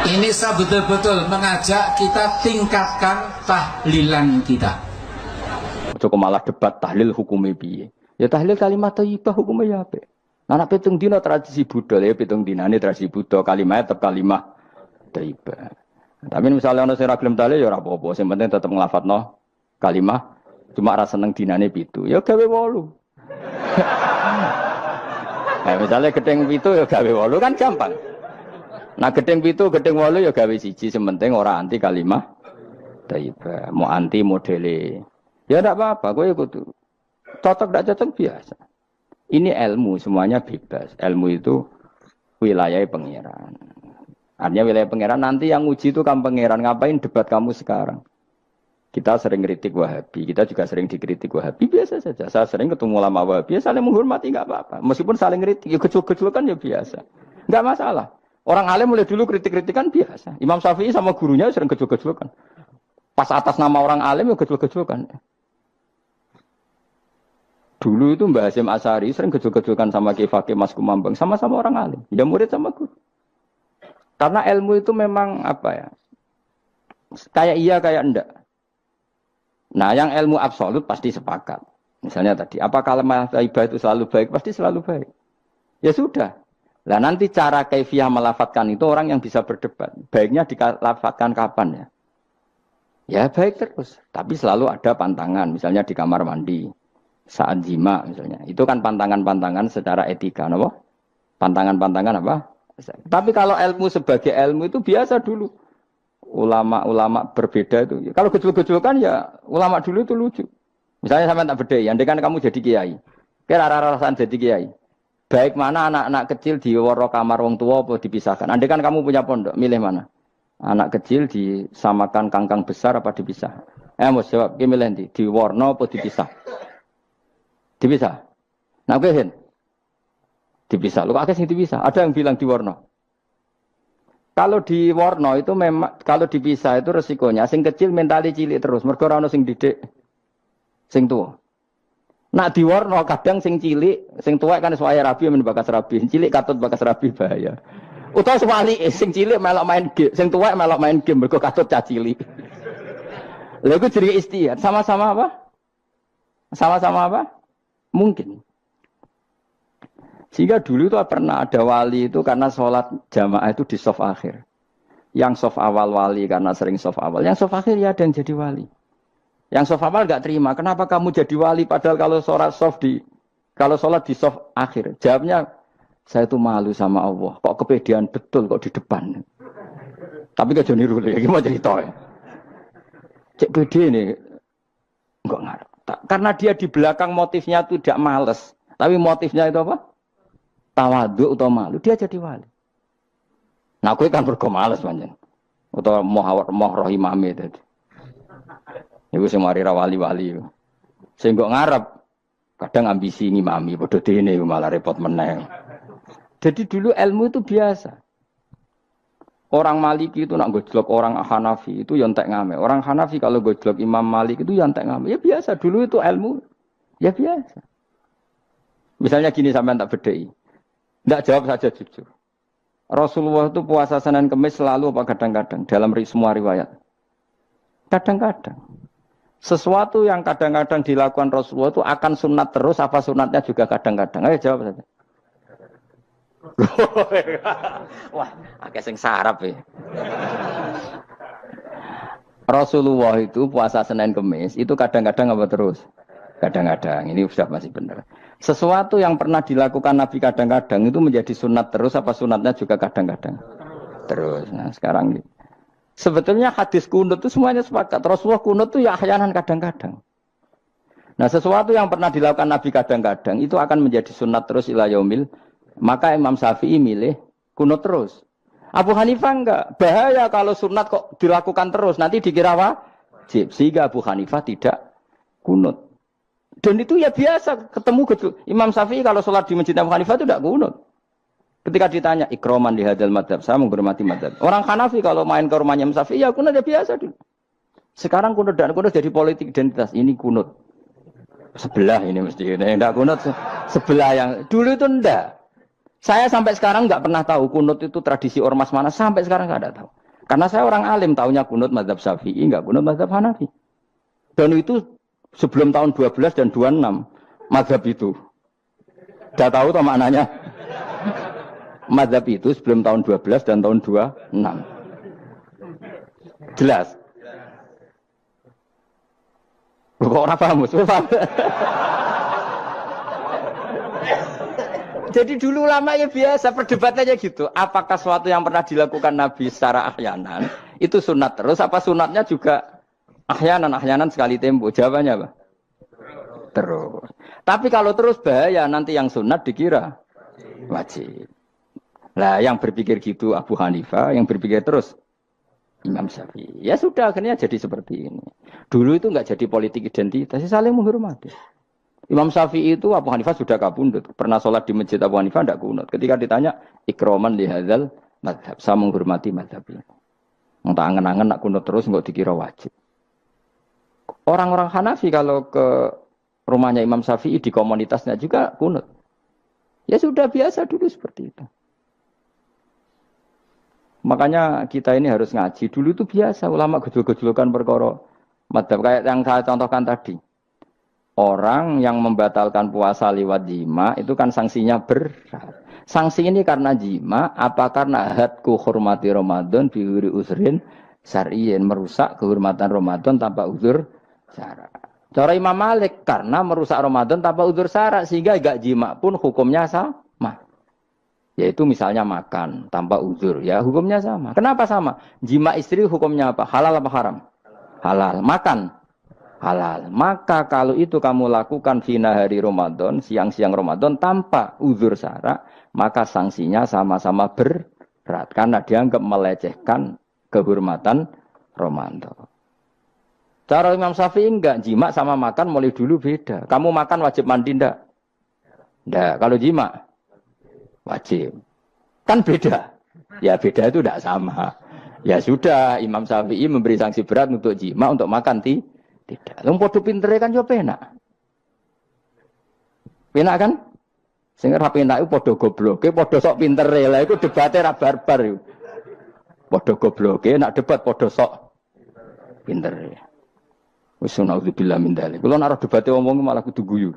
Ini saya betul-betul mengajak kita tingkatkan tahlilan kita. Cukup malah debat tahlil hukumnya piye. Ya tahlil kalimat thayyibah hukumnya ya apa? Anak pitung dina tradisi Buddha ya pitung dinane tradisi Buddha kalimat tetap kalimat thayyibah. Tapi misalnya ono sing ra gelem tahlil ya ora apa-apa, sing penting tetep nglafadzno kalimat cuma ra seneng dinane pitu. Ya gawe 8. Nah, misalnya gedeng pitu ya gawe 8 kan gampang. Nah gedeng pitu, gedeng 8 ya gawe siji, sementing ora anti kalimah thayyibah, mau anti modele. Ya ndak apa-apa, kowe kudu cocok ndak cocok biasa. Ini ilmu semuanya bebas. Ilmu itu wilayah pangeran. Artinya wilayah pangeran nanti yang uji itu kamu pangeran, ngapain debat kamu sekarang? Kita sering kritik Wahabi, kita juga sering dikritik Wahabi, biasa saja. Saya sering ketemu ulama Wahabi, saling menghormati nggak apa-apa. Meskipun saling kritik, ya gejol-gejolkan ya biasa, nggak masalah. Orang alim mulai dulu kritik-kritikan biasa. Imam Syafi'i sama gurunya sering gejol-gejolkan. Pas atas nama orang alim ya gejol-gejolkan. Dulu itu Mbah Hasyim Asy'ari sering gejol-gejolkan sama Ki Fakih Mas Kumambang, sama-sama orang alim. Ya murid sama guru. Karena ilmu itu memang apa ya? Kayak iya kayak enggak. Nah, yang ilmu absolut pasti sepakat. Misalnya tadi, apa kalimat thayyibah itu selalu baik? Pasti selalu baik. Ya sudah. Lah nanti cara kaifiyah melafatkan itu orang yang bisa berdebat. Baiknya dilafatkan kapan ya? Ya baik terus. Tapi selalu ada pantangan. Misalnya di kamar mandi. Saat jima misalnya. Itu kan pantangan-pantangan secara etika. Apa? Pantangan-pantangan apa? Tapi kalau ilmu sebagai ilmu itu biasa dulu. Ulama-ulama berbeda itu. Kalau gejol-gejolkan ya ulama dulu itu lucu. Misalnya sama tak beda. Andai kan kamu jadi kiai. Kira rasa-rasaan jadi kiai. Baik mana anak-anak kecil di waro kamar wong tua apa dipisahkan. Andai kan kamu punya pondok, milih mana? Anak kecil disamakan kangkang besar apa dipisah? Mau jawab, ki milih ndi? Diwarna apa dipisah? Dipisah. Nah, kowe hen. Dipisah. Lu akeh sing dipisah. Ada yang bilang diwarna. Kalau diwarna itu memang kalau dipisah itu resikonya sing kecil mentali cilik terus, mergo ora ono sing didik sing tuwa. Nak diwarna kadang sing cilik, sing tuwek kan suwaya rabi men bakas rabi, cilik katut bakas rabi bahaya. Utawa sebalike sing cilik melok main game, sing tuwek melok main game mergo katut cah cilik. Lha iku jenenge istihad, sama-sama apa? Sama-sama apa? Mungkin. Sehingga dulu itu pernah ada wali itu karena sholat jamaah itu di shaf akhir. Yang shaf awal wali karena sering shaf awal. Yang shaf akhir ya ada yang jadi wali. Yang shaf awal nggak terima. Kenapa kamu jadi wali padahal kalau sholat di shaf akhir? Jawabnya, saya itu malu sama Allah. Kok kepedean betul kok di depan. Tapi gak jadi niru ya. Gimana cerita ya? Cek pede ini enggak ngarep. Karena dia di belakang motifnya itu tidak males. Tapi motifnya itu apa? Tawaduk atau malu, dia jadi wali. Nah, aku kan mergo males panjen. Utawa moh roh imame tadi. Iku sing mari ra wali-wali. Sing kok ngarep kadang ambisi ngimami padha dene malah repot meneh. Jadi dulu ilmu itu biasa. Orang Maliki itu nak gojlok orang Hanafi itu ya entek ngame. Orang Hanafi kalau gojlok Imam Malik itu ya entek ngame. Ya biasa, dulu itu ilmu ya biasa. Misalnya gini sampean tak bedhei. Tidak jawab saja jujur. Rasulullah itu puasa Senin Kemis selalu apa kadang-kadang dalam semua riwayat. Kadang-kadang. Sesuatu yang kadang-kadang dilakukan Rasulullah itu akan sunat terus apa sunatnya juga kadang-kadang. Ayo jawab saja. Wah, agak sing sarap ya. Rasulullah itu puasa Senin Kemis itu kadang-kadang apa terus? Kadang-kadang. Ini sudah masih benar. Sesuatu yang pernah dilakukan Nabi kadang-kadang itu menjadi sunat terus apa sunatnya juga kadang-kadang terus. Nah sekarang sebetulnya hadis kunut itu semuanya sepakat. Rasulullah kunut itu ya ahyanan kadang-kadang. Nah sesuatu yang pernah dilakukan Nabi kadang-kadang itu akan menjadi sunat terus ila yaumil. Maka Imam Syafi'i milih kunut terus. Abu Hanifah enggak. Bahaya kalau sunat kok dilakukan terus. Nanti dikira wajib. Sehingga Abu Hanifah tidak kunut. Dan itu ya biasa ketemu Imam Syafi'i kalau sholat di masjid Abu Hanifah itu tidak kunut. Ketika ditanya ikroman di hadal madhab, saya menghormati madhab. Orang Hanafi kalau main ke rumahnya Imam Syafi'i ya kunut ya biasa dulu. Sekarang kunut dan kunut jadi politik identitas. Ini kunut sebelah ini mesti ini enggak kunut sebelah yang dulu itu enggak. Saya sampai sekarang enggak pernah tahu kunut itu tradisi ormas mana, sampai sekarang enggak ada tahu. Karena saya orang alim tahunya kunut madhab Syafi'i, enggak kunut madhab Hanafi. Dan itu sebelum tahun 12 dan 26 mazhab itu. Sudah tahu toh maknanya? Mazhab itu sebelum tahun 12 dan tahun 26. Jelas? Kok orang paham? Jadi dulu lama ya biasa perdebatannya gitu. Apakah sesuatu yang pernah dilakukan Nabi secara ahyanan itu sunat terus apa sunatnya juga ahyanan sekali tempo? Jawabannya apa? Terus. Tapi kalau terus bahaya nanti yang sunat dikira wajib. Nah, yang berpikir gitu Abu Hanifah, yang berpikir terus Imam Syafi'i. Ya sudah akhirnya jadi seperti ini. Dulu itu enggak jadi politik identitas, saling menghormati. Imam Syafi'i itu Abu Hanifah sudah kabundut. Pernah sholat di masjid Abu Hanifah enggak kunut. Ketika ditanya ikroman li hadzal madhab, saya menghormati madhab ini. Entah angen-angen nak kunut terus enggak dikira wajib. Orang-orang Hanafi kalau ke rumahnya Imam Syafi'i di komunitasnya juga kunut. Ya sudah biasa dulu seperti itu. Makanya kita ini harus ngaji. Dulu itu biasa ulama gejol-gejolkan perkara madhab kayak yang saya contohkan tadi. Orang yang membatalkan puasa lewat jima itu kan sanksinya berat. Sanksi ini karena jima apa karena hadku hormati Ramadan biuri usrin syar'iyyin, merusak kehormatan Ramadan tanpa uzur syarak. Cara Imam Malik karena merusak Ramadan tanpa uzur syarak sehingga enggak jima pun hukumnya sama. Yaitu misalnya makan tanpa uzur ya hukumnya sama. Kenapa sama? Jima istri hukumnya apa? Halal apa haram? Halal. Makan halal. Maka kalau itu kamu lakukan fina hari Ramadan, siang-siang Ramadan tanpa uzur syarak, maka sanksinya sama-sama berat karena dianggap melecehkan kehormatan Ramadan. Cara Imam Syafi'i enggak, jima sama makan mulai dulu beda. Kamu makan wajib mandi enggak? Enggak, kalau jima wajib. Kan beda. Ya beda itu enggak sama. Ya sudah, Imam Syafi'i memberi sanksi berat untuk jima, untuk makan tidak. Wong padha pintere kan yo penak. Penak kan? Sing ora penak iku padha gobloke, padha sok pintere. Lah iku debate ra barbar iku. Padha gobloke, nak debat padha sok pintere. Wis naudzubillah min dzalik. Kulo nek debate wong malah kudu guyu.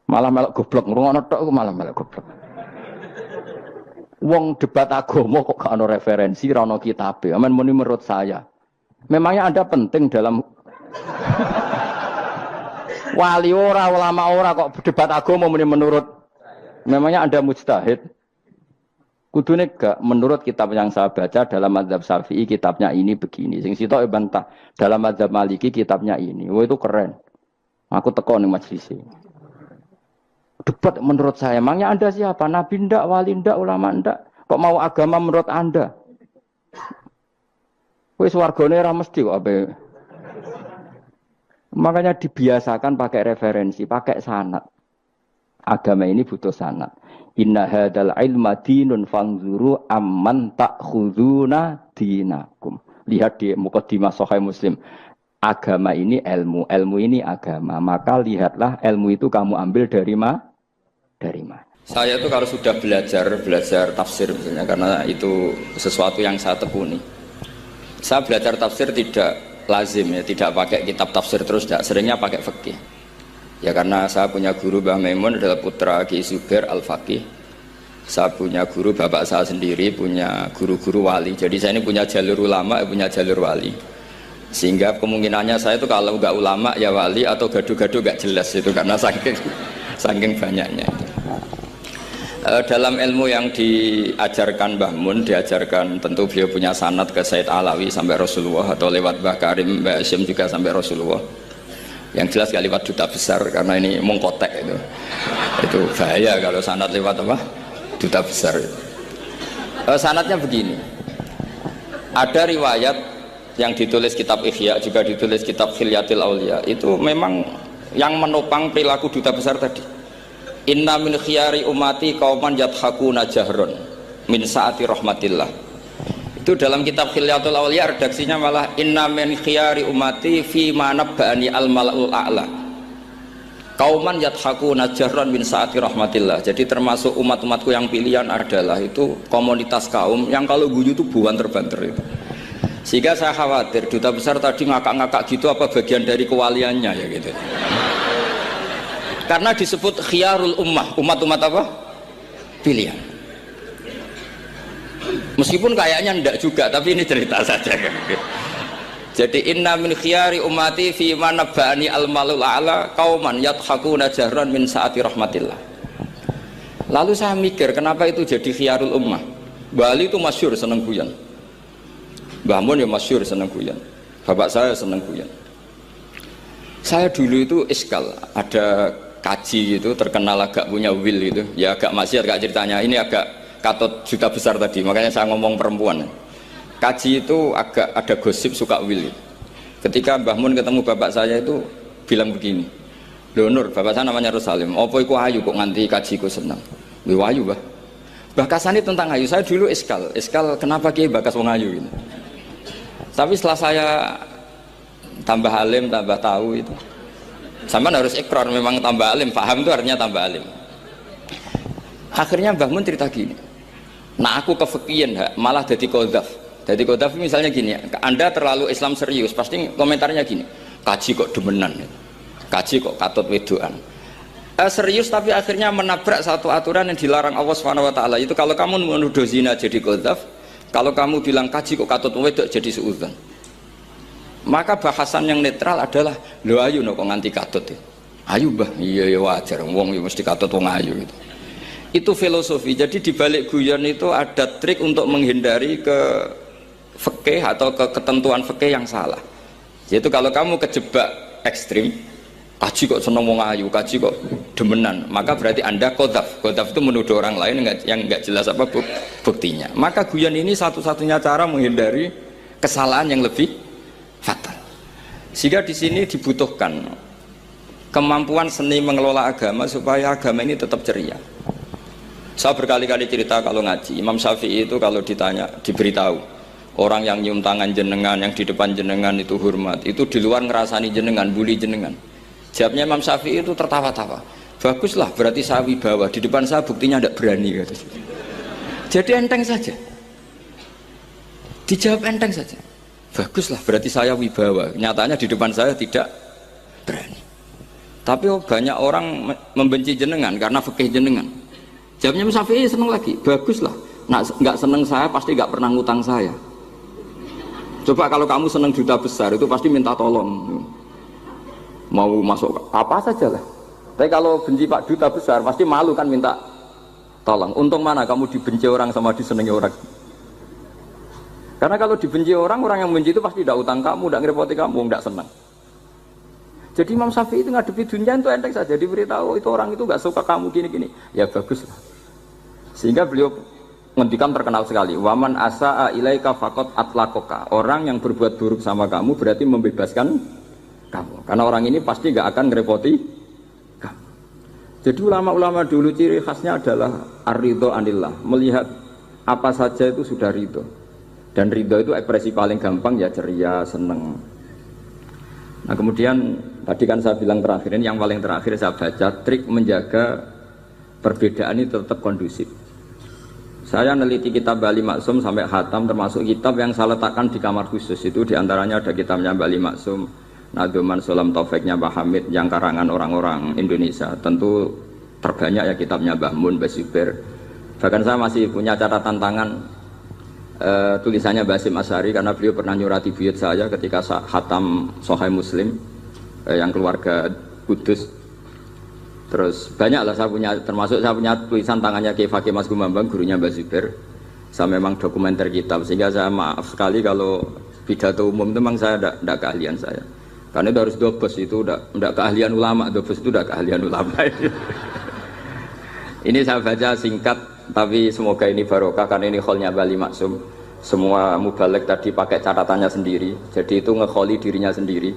Malah melok goblok, ngrungokno tok malah melok goblok. Wong debat agama kok gak ono referensi, ra ono kitabe. Amen muni menurut saya. Memangnya Anda penting dalam wali ora, ulama ora kok debat agama muni menurut. Memangnya Anda mujtahid? Kudune gak menurut kitab yang saya baca dalam mazhab Syafi'i kitabnya ini begini. Sing sitok bantah dalam mazhab Maliki kitabnya ini. Wah itu keren. Aku teko ning majelis ini. Debat menurut saya. Emangnya Anda siapa? Nabi ndak, wali ndak, ulama ndak. Kok mau agama menurut Anda? Wis wargane ora mesti kok ape. Makanya dibiasakan pakai referensi, pakai sanad. Agama ini butuh sanad. Inna hadzal ilma dinun fanzuru amman ta'khuduna dinakum. Lihat di Muqaddimah Sahih Muslim. Agama ini ilmu, ilmu ini agama. Maka lihatlah ilmu itu kamu ambil dari mana? Saya itu kalau sudah belajar tafsir misalnya, karena itu sesuatu yang saya tekuni. Saya belajar tafsir tidak lazim ya, tidak pakai kitab tafsir terus, tidak. Seringnya pakai fikih. Ya karena saya punya guru Mbah Maimun adalah putra Ki Zubair Al-Faqih. Saya punya guru bapak saya sendiri, punya guru-guru wali. Jadi saya ini punya jalur ulama, punya jalur wali. Sehingga kemungkinannya saya itu kalau nggak ulama ya wali, atau gaduh-gaduh nggak jelas itu karena saking banyaknya. Dalam ilmu yang diajarkan Mbah Mun, diajarkan tentu beliau punya sanad ke Said Alawi sampai Rasulullah, atau lewat Mbah Karim, Mbah Hasyim juga sampai Rasulullah. Yang jelas gak lewat duta besar karena ini mengkotek itu bahaya kalau sanad lewat apa? Duta besar itu. Sanadnya begini. Ada riwayat yang ditulis kitab Ihya, juga ditulis kitab Khilyatil Auliya, itu memang yang menopang perilaku duta besar tadi. Inna min khiyari umati qauman yadhakuna jahron min saati rahmatillah. Itu dalam kitab Khilyatul Auliya redaksinya malah inna min khiyari umati fi ma nabba'ani al-mala'ul a'la. Qauman yadhakuna jahron min saati rahmatillah. Jadi termasuk umat-umatku yang pilihan adalah itu komunitas kaum yang kalau guyu itu buan-banter itu. Sehingga saya khawatir duta besar tadi ngakak-ngakak gitu apa bagian dari kewaliannya ya gitu. Karena disebut khiyarul ummah, umat-umat apa? Pilihan. Meskipun kayaknya enggak juga, tapi ini cerita saja kan. Jadi inna min khiyari ummati fi ma nabba'ani al-malul a'la qauman yadhakuna jahran min saati rahmatillah. Lalu saya mikir kenapa itu jadi khiyarul ummah. Bali itu masyhur seneng guyon. Mbah Mun ya masyhur seneng guyon. Bapak saya seneng guyon. Saya dulu itu iskal, ada kaji itu terkenal agak punya will itu. Ya agak maksiat agak ceritanya. Ini agak katut juta besar tadi, makanya saya ngomong perempuan. Kaji itu agak ada gosip suka will. Ketika Mbah Mun ketemu bapak saya itu bilang begini, "Lho Nur, bapak saya namanya Rosalim. Apa iku ayu kok nganti kajiku seneng?" "Lho ayu, Mbah." Bakasan itu tentang ayu. Saya dulu iskal kenapa Kiai bakas wong ayu gitu. Tapi setelah saya tambah alim, tambah tahu itu. Sampai harus ikrar memang tambah alim, paham itu artinya tambah alim. Akhirnya Mbah Mun cerita gini. Nah aku kefikian malah jadi qadzaf. Jadi qadzaf misalnya gini, Anda terlalu Islam serius, pasti komentarnya gini. Kaji kok demenan. Kaji kok katut wedoan. Serius tapi akhirnya menabrak satu aturan yang dilarang Allah Subhanahu wa taala. Itu kalau kamu menuduh zina jadi qadzaf, kalau kamu bilang kaji kok katut wedok jadi suudzon. Maka bahasan yang netral adalah lho ayu kok nganti katut. Ayu Mbah, iya ya wajar wong ya mesti katut wong ayu gitu. Itu filosofi. Jadi di balik guyon itu ada trik untuk menghindari ke fikih atau ke ketentuan fikih yang salah. Yaitu kalau kamu kejebak ekstrim, kaji kok seneng wong ayu, kaji kok demenan, maka berarti Anda qadzaf. Qadzaf itu menuduh orang lain yang enggak jelas apa buktinya. Maka guyon ini satu-satunya cara menghindari kesalahan yang lebih fatal. Sehingga di sini dibutuhkan kemampuan seni mengelola agama supaya agama ini tetap ceria. Saya berkali-kali cerita kalau ngaji, Imam Syafi'i itu kalau ditanya, diberitahu orang yang nyium tangan jenengan, yang di depan jenengan itu hormat, itu di luar ngerasani jenengan, bully jenengan. Jawabnya Imam Syafi'i itu tertawa-tawa. Baguslah, berarti saya wibawa, di depan saya buktinya tidak berani. Kata. Jadi enteng saja. Dijawab enteng saja. Baguslah, berarti saya wibawa. Nyatanya di depan saya tidak berani. Tapi banyak orang membenci jenengan karena fikih jenengan. Jawabnya Imam Syafi'i seneng lagi. Baguslah, nggak seneng saya pasti nggak pernah ngutang saya. Coba kalau kamu seneng duta besar itu pasti minta tolong. Mau masuk apa saja lah. Tapi kalau benci Pak Duta besar pasti malu kan minta tolong. Untung mana kamu dibenci orang sama disenangi orang. Karena kalau dibenci orang yang membenci itu pasti tidak utang kamu, tidak ngerepoti kamu, tidak senang. Jadi Imam Syafi'i itu ngadepi dunia itu enteng saja, diberitahu itu orang itu nggak suka kamu gini-gini. Ya bagus lah. Sehingga beliau ngendikan terkenal sekali. Waman asa'a ilaika faqad atlaqaka. Orang yang berbuat buruk sama kamu berarti membebaskan kamu. Karena orang ini pasti nggak akan ngerepoti kamu. Jadi ulama-ulama dulu ciri khasnya adalah ar-ridho anillah. Melihat apa saja itu sudah ridho. Dan ridho itu ekspresi paling gampang ya ceria, seneng. Nah kemudian tadi kan saya bilang terakhir ini yang paling terakhir saya baca trik menjaga perbedaan ini tetap kondusif. Saya neliti kitab Bali Maksum sampai khatam, termasuk kitab yang saya letakkan di kamar khusus itu diantaranya ada kitabnya Bali Maksum, Nadoman Sulam Taufiknya Mbah Hamid yang karangan orang-orang Indonesia. Tentu terbanyak ya kitabnya Mbah Mun, Mbah Zubair. Bahkan saya masih punya catatan tangan tulisannya Basim Asyari karena beliau pernah nyurati buyut saya ketika khatam Sahih Muslim yang keluarga Kudus. Terus banyaklah saya punya, termasuk saya punya tulisan tangannya Kiai Fakih Mas Gumambang, gurunya Mbah Zubair. Saya memang dokumenter kitab, sehingga saya maaf sekali kalau pidato umum itu memang saya tidak keahlian saya. Karena itu harus dobes, itu tidak keahlian ulama, dobes itu tidak keahlian ulama. Ini saya baca singkat, tapi semoga ini barokah karena ini kholnya Bali Maksum. Semua mubalek tadi pakai catatannya sendiri, jadi itu ngekholi dirinya sendiri.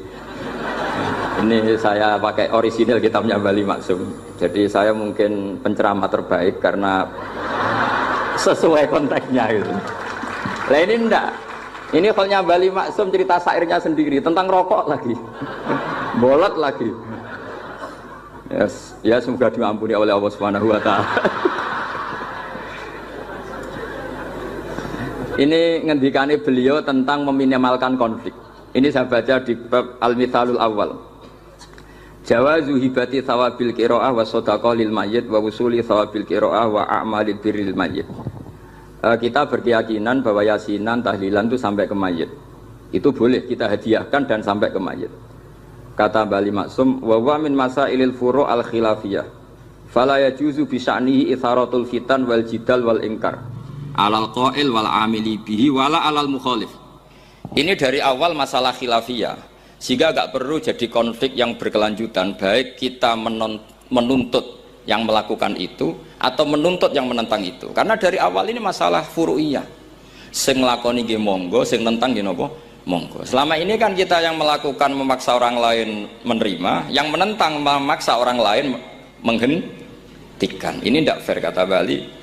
Ini saya pakai orisinil kitabnya Bali Maksum. Jadi saya mungkin penceramah terbaik karena sesuai konteksnya gitu. Nah ini enggak. Ini kholnya Bali Maksum cerita syairnya sendiri tentang rokok lagi. Bolot lagi. Yes. Ya semoga diampuni oleh Allah Subhanahu wa taala. Ini ngendikane beliau tentang meminimalkan konflik. Ini saya baca di bab Al-Mithalul Awal. Jawazu hibati thawabil qiraah wa shadaqah lil mayyit wa wusuli thawabil qiraah wa a'malil birril mayyit. Kita berkeyakinan bahwa yasinan, tahlilan itu sampai ke mayit. Itu boleh kita hadiahkan dan sampai ke mayit. Kata Bali Maksum, wa wa min masailil furu' al khilafiyah. Fala yajuzu bi sya'nihi itharatul fitan wal jidal wal inkar. Alal qail wal amili bihi wala alal mukhalif. Ini dari awal masalah khilafiyah. Sehingga gak perlu jadi konflik yang berkelanjutan, baik kita menuntut yang melakukan itu atau menuntut yang menentang itu. Karena dari awal ini masalah furu'iyah. Sing nglakoni nggih monggo, sing nentang nggih napa? Monggo. Selama ini kan kita yang melakukan memaksa orang lain menerima, yang menentang memaksa orang lain menghentikan. Ini tidak fair kata Bali.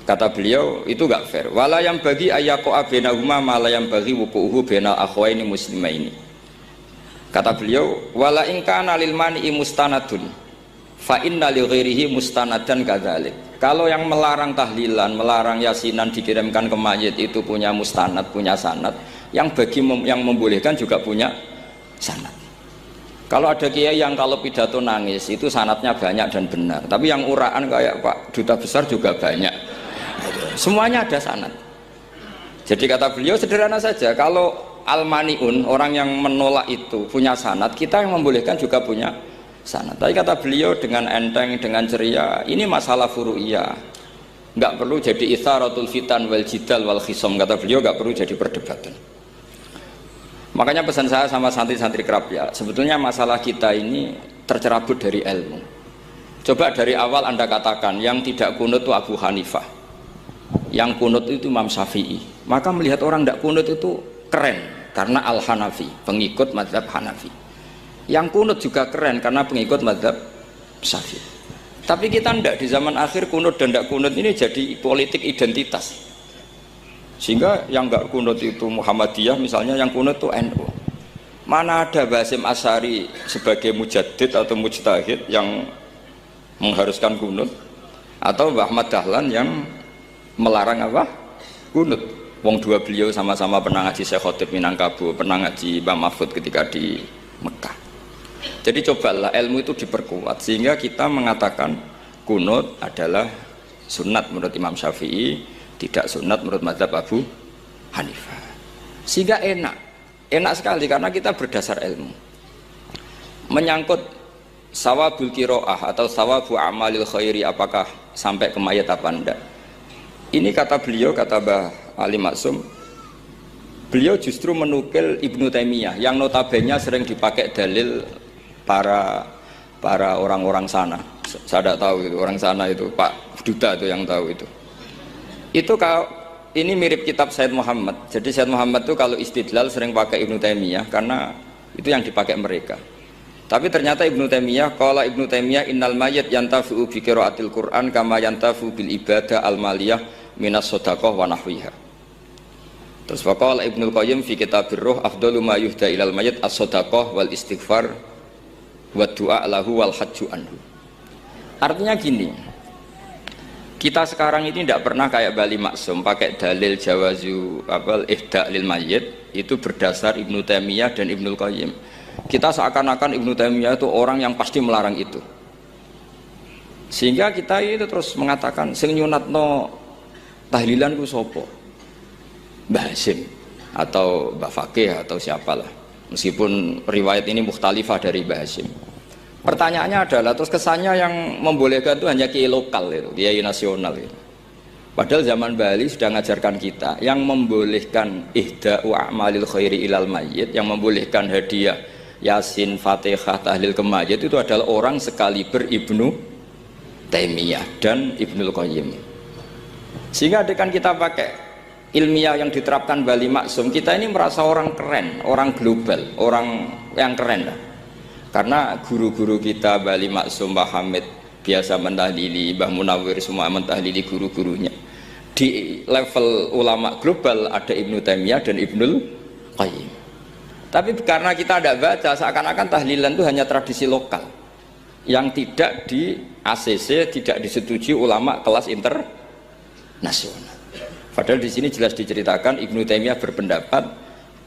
Kata beliau itu gak fair. Wala yang bagi ayaqa bainahuma ma la yang bagi wuquhu bainal akhwaini muslimaini. Kata beliau wala in kana lil mani'i mustanadun fa inna li ghairihi mustanadan kadzalik. Kalau yang melarang tahlilan, melarang yasinan dikirimkan ke mayit itu punya mustanad, punya sanad, yang bagi yang membolehkan juga punya sanad. Kalau ada kiai yang kalau pidato nangis itu sanadnya banyak dan benar, tapi yang uraan kayak Pak Duta Besar juga banyak. Semuanya ada sanad. Jadi kata beliau sederhana saja, kalau al-mani'un, orang yang menolak itu punya sanad, kita yang membolehkan juga punya sanad. Tapi kata beliau dengan enteng, dengan ceria, ini masalah furu'iyah, nggak perlu jadi itsaratul fitan wal jidal wal khisam. Kata beliau nggak perlu jadi perdebatan. Makanya pesan saya sama santri-santri kerap ya, sebetulnya masalah kita ini tercerabut dari ilmu. Coba dari awal Anda katakan yang tidak kunut itu Abu Hanifah, yang kunut itu Imam Syafi'i, maka melihat orang tidak kunut itu keren karena Al-Hanafi, pengikut mazhab Hanafi. Yang kunut juga keren karena pengikut mazhab Syafi'i. Tapi kita tidak, di zaman akhir kunut dan tidak kunut ini jadi politik identitas. Sehingga yang nggak kunut itu Muhammadiyah misalnya, yang kunut itu NU. Mana ada Basim Asy'ari sebagai mujaddid atau mujtahid yang mengharuskan kunut, atau Mbah Ahmad Dahlan yang melarang apa? Kunut. Wong dua beliau sama-sama pernah ngaji Syekh Khotib Minangkabau, pernah ngaji Mbah Mahfud ketika di Mekah. Jadi cobalah ilmu itu diperkuat sehingga kita mengatakan kunut adalah sunat menurut Imam Syafi'i, tidak sunat menurut mazhab Abu Hanifah. Sehingga enak sekali karena kita berdasar ilmu. Menyangkut sawabul kiroah atau sawabu amalil khairi, apakah sampai ke mayat apa enggak, ini kata beliau, kata Mbah Ali Maksum, beliau justru menukil Ibnu Taimiyah yang notabene sering dipakai dalil para orang-orang sana. Saya tidak tahu itu orang sana, itu Pak Duta itu yang tahu itu. Itu kalau ini mirip kitab Said Muhammad. Jadi Said Muhammad itu kalau istidlal sering pakai Ibnu Taimiyah karena itu yang dipakai mereka. Tapi ternyata Ibnu Taimiyah, qala Ibnu Taimiyah innal mayyit yantafi'u bi qiraatil Qur'an kama yantafi'u bil ibadah al maliyah minas shadaqah wa nahwiha. Terus faqala Ibnu Qayyim fi kitabir Ruh afdalu ma yuhda ilal mayyit as-shadaqah wal istighfar wa du'a lahu wal hajju anhu. Artinya gini, kita sekarang ini tidak pernah kayak Bali Maksum pakai dalil jawazu ihda lil mayyit itu berdasar Ibnu Taimiyah dan Ibnu Qayyim. Kita seakan-akan Ibnu Taimiyah itu orang yang pasti melarang itu. Sehingga kita itu terus mengatakan sing nyunatno tahlilan ku sapa? Mbah Hasyim atau Mbah Fakih atau siapalah. Meskipun riwayat ini mukhtalifah dari Mbah Hasyim. Pertanyaannya adalah terus kesannya yang membolehkan itu hanya kiai lokal itu, kiai nasional itu. Padahal zaman Bali sudah mengajarkan kita yang membolehkan ihda'u a'malil khairi ilal mayyit, yang membolehkan hadiah Yasin, Fatihah, tahlil ke mayit itu adalah orang sekaliber Ibnu Taimiyah dan Ibnu Qayyim. Sehingga adekan kita pakai ilmiah yang diterapkan Bali Maksum, kita ini merasa orang keren, orang global, orang yang keren lah. Karena guru-guru kita Bali Maksum, Mbah Hamid biasa mentahlili, Mbah Munawir semua mentahlili guru-gurunya. Di level ulama global ada Ibnu Taimiyah dan Ibnu Qayyim. Tapi karena kita tidak baca, seakan-akan tahlilan itu hanya tradisi lokal yang tidak di ACC, tidak disetujui ulama kelas internasional. Padahal di sini jelas diceritakan Ibnu Taimiyah berpendapat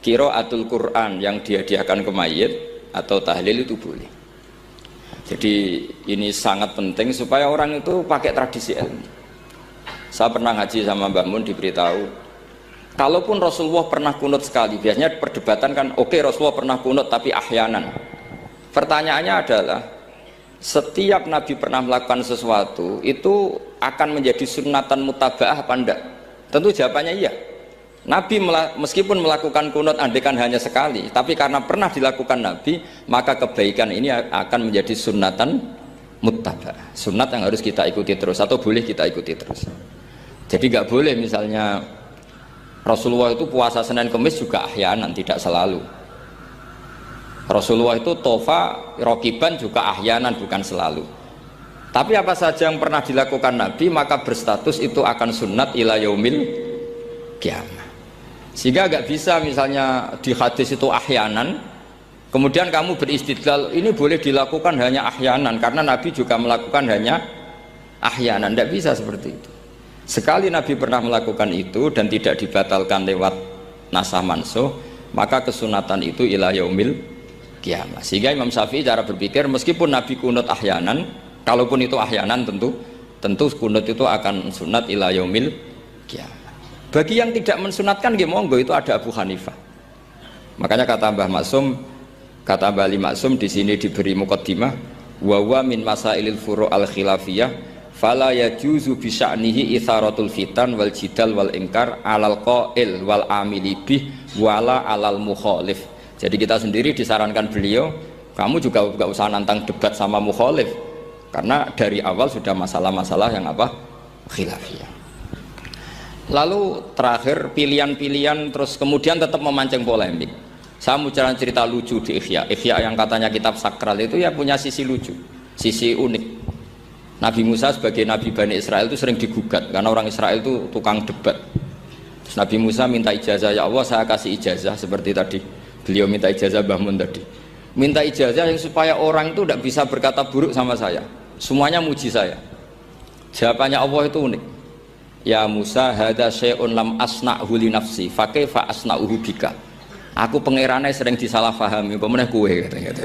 qiraatul Quran yang dihadiahkan ke mayit atau tahlil itu boleh. Jadi ini sangat penting supaya orang itu pakai tradisi ilmu. Saya pernah ngaji sama Mbak Mun, diberitahu kalaupun Rasulullah pernah kunut sekali, biasanya perdebatan kan oke, Rasulullah pernah kunut tapi ahyanan. Pertanyaannya adalah setiap Nabi pernah melakukan sesuatu itu akan menjadi sunnatan mutaba'ah apa enggak? Tentu jawabannya iya. Nabi meskipun melakukan kunut andekan hanya sekali, tapi karena pernah dilakukan Nabi, maka kebaikan ini akan menjadi sunnatan muttaba, sunnat yang harus kita ikuti terus atau boleh kita ikuti terus. Jadi nggak boleh misalnya Rasulullah itu puasa Senin Kemis juga ahyanan, tidak selalu. Rasulullah itu tofa rokiban juga ahyanan, bukan selalu. Tapi apa saja yang pernah dilakukan Nabi maka berstatus itu akan sunnat ila yaumil qiyamah. Sehingga agak bisa misalnya di hadis itu ahyanan, kemudian kamu beristidlal ini boleh dilakukan hanya ahyanan karena Nabi juga melakukan hanya ahyanan. Tidak bisa seperti itu. Sekali Nabi pernah melakukan itu dan tidak dibatalkan lewat nasah mansuh, maka kesunatan itu ila yaumil qiyamah. Sehingga Imam Syafi'i cara berpikir meskipun Nabi kunut ahyanan, kalaupun itu ahyanan tentu kunut itu akan sunat ila yaumil qiyamah. Bagi yang tidak mensunatkan monggo, itu ada Abu Hanifah. Makanya kata Mbah Maksum, kata Mbah Ali Maksum di sini diberi muqaddimah, wa huwa min masailil furu' al khilafiyah fala yajuzu bi sya'nihi itharatul fitan wal jidal wal ingkar alal qail wal amili bih wala alal mukhalif. Jadi kita sendiri disarankan beliau, kamu juga nggak usah nantang debat sama mukhalif, karena dari awal sudah masalah-masalah yang apa? Khilafiyah. Lalu terakhir pilihan-pilihan terus kemudian tetap memancing polemik. Saya mau cerita lucu di Ihya. Ihya yang katanya kitab sakral itu ya punya sisi lucu, sisi unik. Nabi Musa sebagai Nabi Bani Israel itu sering digugat karena orang Israel itu tukang debat. Terus Nabi Musa minta ijazah, ya Allah saya kasih ijazah seperti tadi. Beliau minta ijazah Mbah Mun tadi. Minta ijazah yang supaya orang itu tidak bisa berkata buruk sama saya. Semuanya muji saya. Jawabannya Allah itu unik. Ya Musa, hadza syai'un lam asna'hu li nafsi, fa kaifa asna'uhu bika. Aku pangerane sering disalahpahami, apa meneh kowe katanya.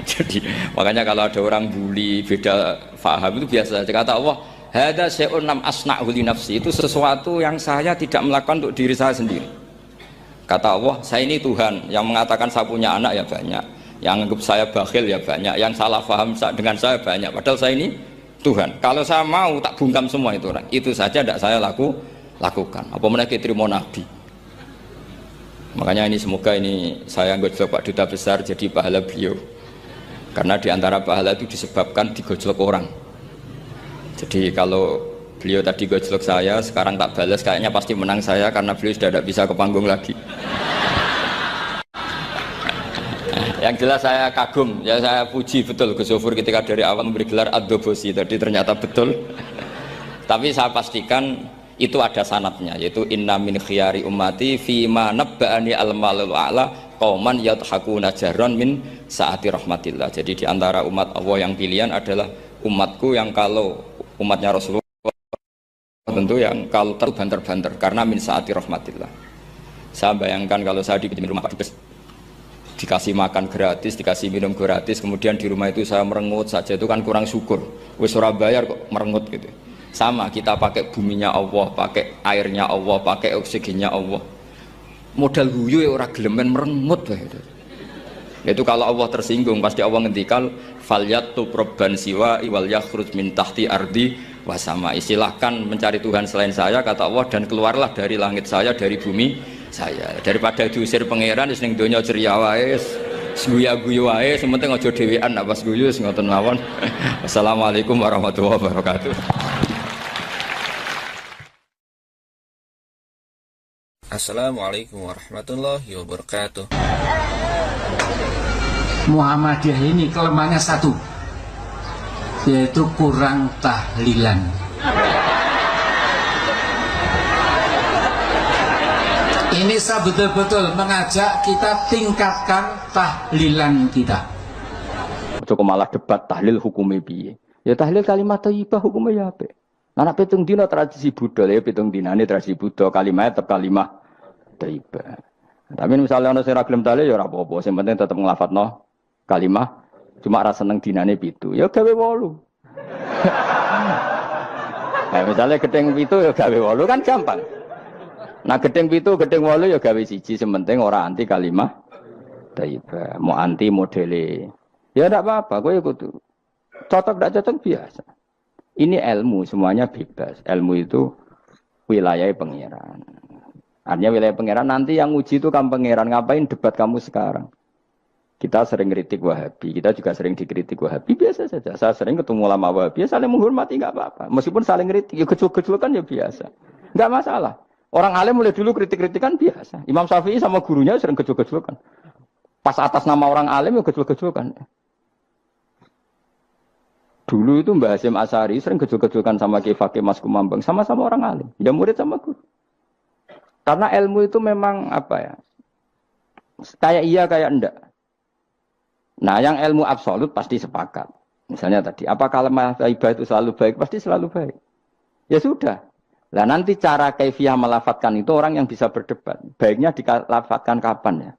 Jadi makanya kalau ada orang bully beda paham itu biasa. Kata Allah, hadza syai'un lam asna'hu li nafsi, itu sesuatu yang saya tidak melakukan untuk diri saya sendiri. Kata Allah, saya ini Tuhan, yang mengatakan saya punya anak ya banyak, yang anggap saya bakhil ya banyak, yang salah paham dengan saya banyak, padahal saya ini Tuhan. Kalau saya mau tak bungkam semua itu orang. Itu saja tidak saya lakukan. Apa mereka terima Nabi? Makanya ini semoga ini saya gojlok Pak Duta Besar jadi pahala beliau. Karena diantara pahala itu disebabkan digojlok orang. Jadi kalau beliau tadi gojlok saya, sekarang tak balas kayaknya pasti menang saya karena beliau sudah tidak bisa ke panggung lagi. Yang jelas saya kagum, ya saya puji betul Gus Zofur ketika dari awal memberi gelar Ad-Dobosi tadi ternyata betul. Tapi saya pastikan itu ada sanadnya, yaitu inna min khiyari ummati fima nabba'ani al-malul a'la qauman yadhakuna jarran min saati rahmatillah. Jadi di antara umat Allah yang pilihan adalah umatku yang kalau umatnya Rasulullah tentu yang kalau terbanter-banter karena min saati rahmatillah. Saya bayangkan kalau saya di rumah Pak Dubes dikasih makan gratis, dikasih minum gratis, kemudian di rumah itu saya merengut saja, itu kan kurang syukur. Wis ora bayar kok merengut gitu. Sama kita pakai buminya Allah, pakai airnya Allah, pakai oksigennya Allah. Modal guyu ya ora gelemen merengut gitu. Itu kalau Allah tersinggung pasti Allah ngendikan falyatu robban siwa iwal yakhruj min tahti ardi wasama. Silahkan mencari Tuhan selain saya kata Allah dan keluarlah dari langit saya, dari bumi saya, daripada diusir pangeran wis ning donya ceria wae, guyu-guyu wae, sementing aja dhewean nak pas guyu sing ngoten mawon. Wassalamualaikum warahmatullahi wabarakatuh. Assalamualaikum warahmatullahi wabarakatuh. Muhammadiyah ini kelemahannya satu, yaitu kurang tahlilan. Ini saya betul-betul mengajak kita tingkatkan tahlilan kita. Cukup malah debat tahlil hukumnya piye. Ya tahlil kalimat thayyibah hukumnya ya apa? Anak pitung dina tradisi Buddha ya pitung dinane tradisi Buddha kalimat tetap kalimat thayyibah. Tapi misalnya ana sing ra gelem tahlil ya ora apa-apa, sing penting tetep nglafadzno kalimat cuma ra seneng dinane 7. Ya gawe 8. Misalnya gedeng 7 ya gawe 8 kan gampang. Nah gedeng 7, gedeng 8 ya gawe siji, sementing ora anti kalimah thayyibah, mau anti modele. Ya ndak apa-apa, kowe kudu cocok ndak cocok biasa. Ini ilmu semuanya bebas. Ilmu itu wilayah pangeran. Artinya wilayah pangeran nanti yang uji itu kan pangeran. Ngapain debat kamu sekarang? Kita sering kritik Wahabi, kita juga sering dikritik Wahabi, biasa saja. Saya sering ketemu ulama Wahabi, saling menghormati nggak apa-apa. Meskipun saling kritik, ya gejol-gejolkan ya biasa, nggak masalah. Orang alim mulai dulu kritik-kritikan biasa. Imam Syafi'i sama gurunya sering gejol-gejolkan. Pas atas nama orang alim ya gejol-gejolkan. Dulu itu Mbah Hasyim Asy'ari sering gejol-gejolkan sama Ki Fakih Mas Kumambang, sama-sama orang alim, ya murid sama guru. Karena ilmu itu memang apa ya? Kayak iya kayak enggak. Nah, yang ilmu absolut pasti sepakat. Misalnya tadi, apa kalimat thayyibah itu selalu baik? Pasti selalu baik. Ya sudah. Nah, nanti cara kaifiyah melafatkan itu orang yang bisa berdebat. Baiknya dilafatkan kapan ya?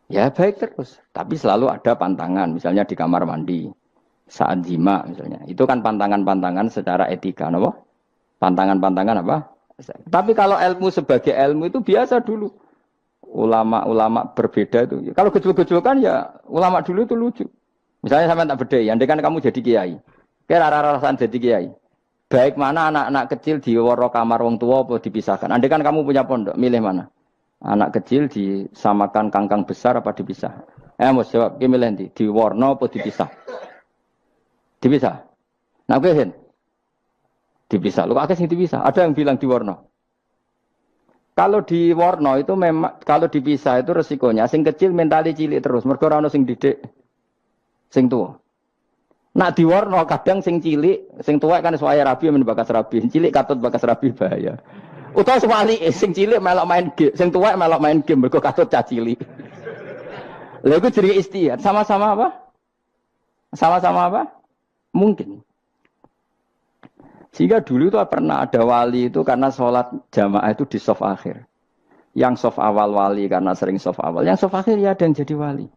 Ya baik terus. Tapi selalu ada pantangan. Misalnya di kamar mandi. Saat jima misalnya. Itu kan pantangan-pantangan secara etika. Apa? Pantangan-pantangan apa? Tapi kalau ilmu sebagai ilmu itu biasa dulu. Ulama-ulama berbeda itu. Kalau gejol-gejolkan ya ulama dulu itu lucu. Misalnya sampai tak beda, andai kan kamu jadi kiai. Kira rasa-rasaan jadi kiai. Baik mana anak-anak kecil di waro kamar wong tua apa dipisahkan. Andai kan kamu punya pondok, milih mana? Anak kecil disamakan kangkang besar apa dipisah? Mus jawab, ki milih ndi? Diwarna apa dipisah? Dipisah. Nah, kowe hen. Dipisah. Lu akeh sing dipisah. Ada yang bilang diwarna. Kalau diwarna itu memang kalau dipisah itu resikonya sing kecil mentali cilik terus. Mergo ora ono sing didik sing tuwa. Nak diwarna kadang sing cilik, sing tuwa kan suwaya rabi men bakas rabi. Cilik katut bakas rabi bahaya. Utawa sewali sing cilik melok main game, sing tuwa melok main game mergo katut cah cilik. Lha iku jenenge istihad. Sama-sama apa? Sama-sama apa? Mungkin. Sehingga dulu itu pernah ada wali itu karena sholat jamaah itu di shaf akhir. Yang shaf awal wali karena sering shaf awal. Yang shaf akhir ya ada yang jadi wali.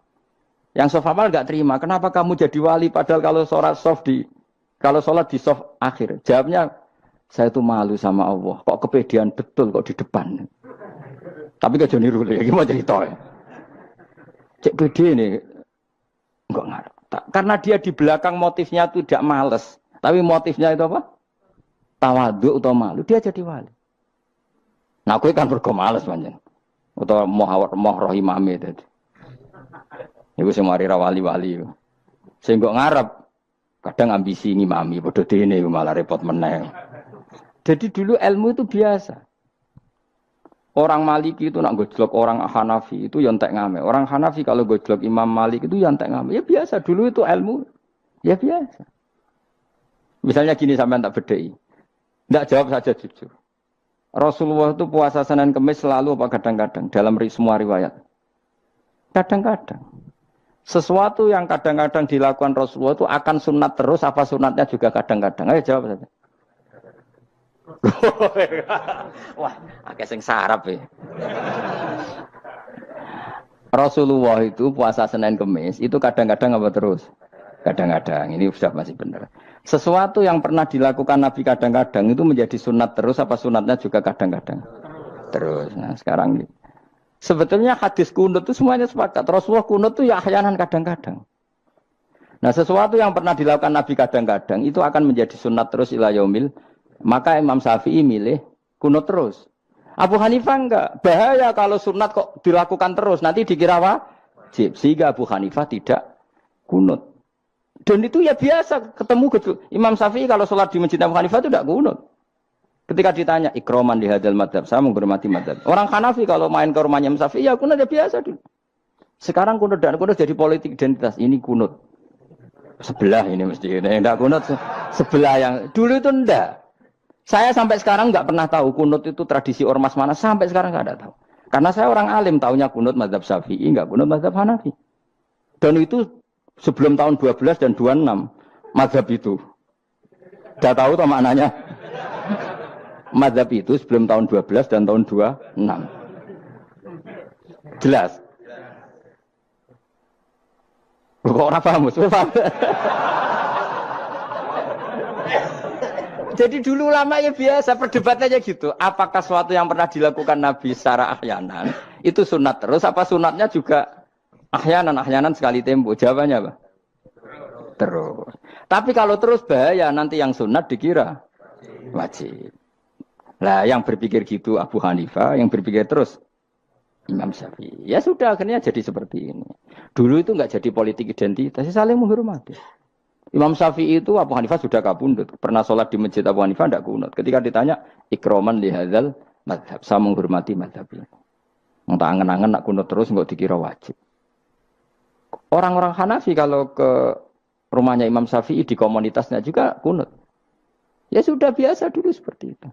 Yang shaf awal enggak terima. Kenapa kamu jadi wali padahal kalau sholat di shaf akhir? Jawabnya, saya itu malu sama Allah. Kok kepedean betul kok di depan. Tapi kok jadi niru ya gimana cerita ya? Cek pede ini enggak ngarep. Karena dia di belakang motifnya itu tidak males. Tapi motifnya itu apa? Tawadhu atau malu. Dia jadi wali. Nah aku kan bergo males panjang. Atau moh rohimame tadi. Iku sing mari ra wali-wali. Sing kok ngarep kadang ambisi ngimami padha dene malah repot meneh. Jadi dulu ilmu itu biasa. Orang Maliki itu nak gojlok orang Hanafi itu ya entek ngame. Orang Hanafi kalau gojlok Imam Malik itu ya entek ngame. Ya biasa dulu itu ilmu. Ya biasa. Misalnya gini sampean tak bedhei. Enggak jawab saja jujur. Rasulullah itu puasa Senin Kamis selalu apa kadang-kadang dalam semua riwayat. Kadang-kadang. Sesuatu yang kadang-kadang dilakukan Rasulullah itu akan sunat terus apa sunatnya juga kadang-kadang. Ayo jawab saja. Wah, akeh sing sarap ya. Rasulullah itu puasa Senin Kamis itu kadang-kadang apa terus? Kadang-kadang. Ini sudah masih benar. Sesuatu yang pernah dilakukan Nabi kadang-kadang itu menjadi sunat terus apa sunatnya juga kadang-kadang? Terus. Nah, sekarang sebetulnya hadis kunut itu semuanya sepakat. Rasulullah kunut itu ya ahyanan kadang-kadang. Nah, sesuatu yang pernah dilakukan Nabi kadang-kadang itu akan menjadi sunat terus ila yaumil. Maka Imam Syafi'i milih kunut terus. Abu Hanifah enggak. Bahaya kalau sunat kok dilakukan terus. Nanti dikira wajib. Sehingga Abu Hanifah tidak kunut. Dan itu ya biasa. Ketemu Imam Syafi'i kalau sholat di masjid Abu Hanifah itu tidak kunut. Ketika ditanya, ikroman di hadal madhab. Saya menghormati madhab. Orang Hanafi kalau main ke rumahnya Imam Syafi'i ya kunut ya biasa dulu. Sekarang kunut dan kunut jadi politik identitas. Ini kunut. Sebelah ini mesti. Enggak kunut. Sebelah yang. Dulu itu enggak. Saya sampai sekarang nggak pernah tahu kunut itu tradisi ormas mana. Sampai sekarang nggak ada tahu. Karena saya orang alim, taunya kunut mazhab Syafi'i, nggak kunut mazhab Hanafi. Dan itu sebelum tahun 12 dan 26 mazhab itu. Udah tahu toh maknanya? Mazhab itu sebelum tahun 12 dan tahun 26. Jelas? Kok orang paham? Jadi dulu lama ya biasa perdebatannya gitu. Apakah sesuatu yang pernah dilakukan Nabi secara ahyanan itu sunat terus? Apa sunatnya juga ahyanan sekali tempo? Jawabannya apa? Terus. Tapi kalau terus bahaya nanti yang sunat dikira wajib. Nah yang berpikir gitu Abu Hanifah, yang berpikir terus Imam Syafi'i. Ya sudah akhirnya jadi seperti ini. Dulu itu nggak jadi politik identitas, saling menghormati. Imam Syafi'i itu Abu Hanifah sudah kabundut. Pernah sholat di masjid Abu Hanifah tidak kunut. Ketika ditanya, ikroman lihadzal madhab. Saya menghormati madhab ini. Entah angen-angen nak kunut terus nggak dikira wajib. Orang-orang Hanafi kalau ke rumahnya Imam Syafi'i di komunitasnya juga kunut. Ya sudah biasa dulu seperti itu.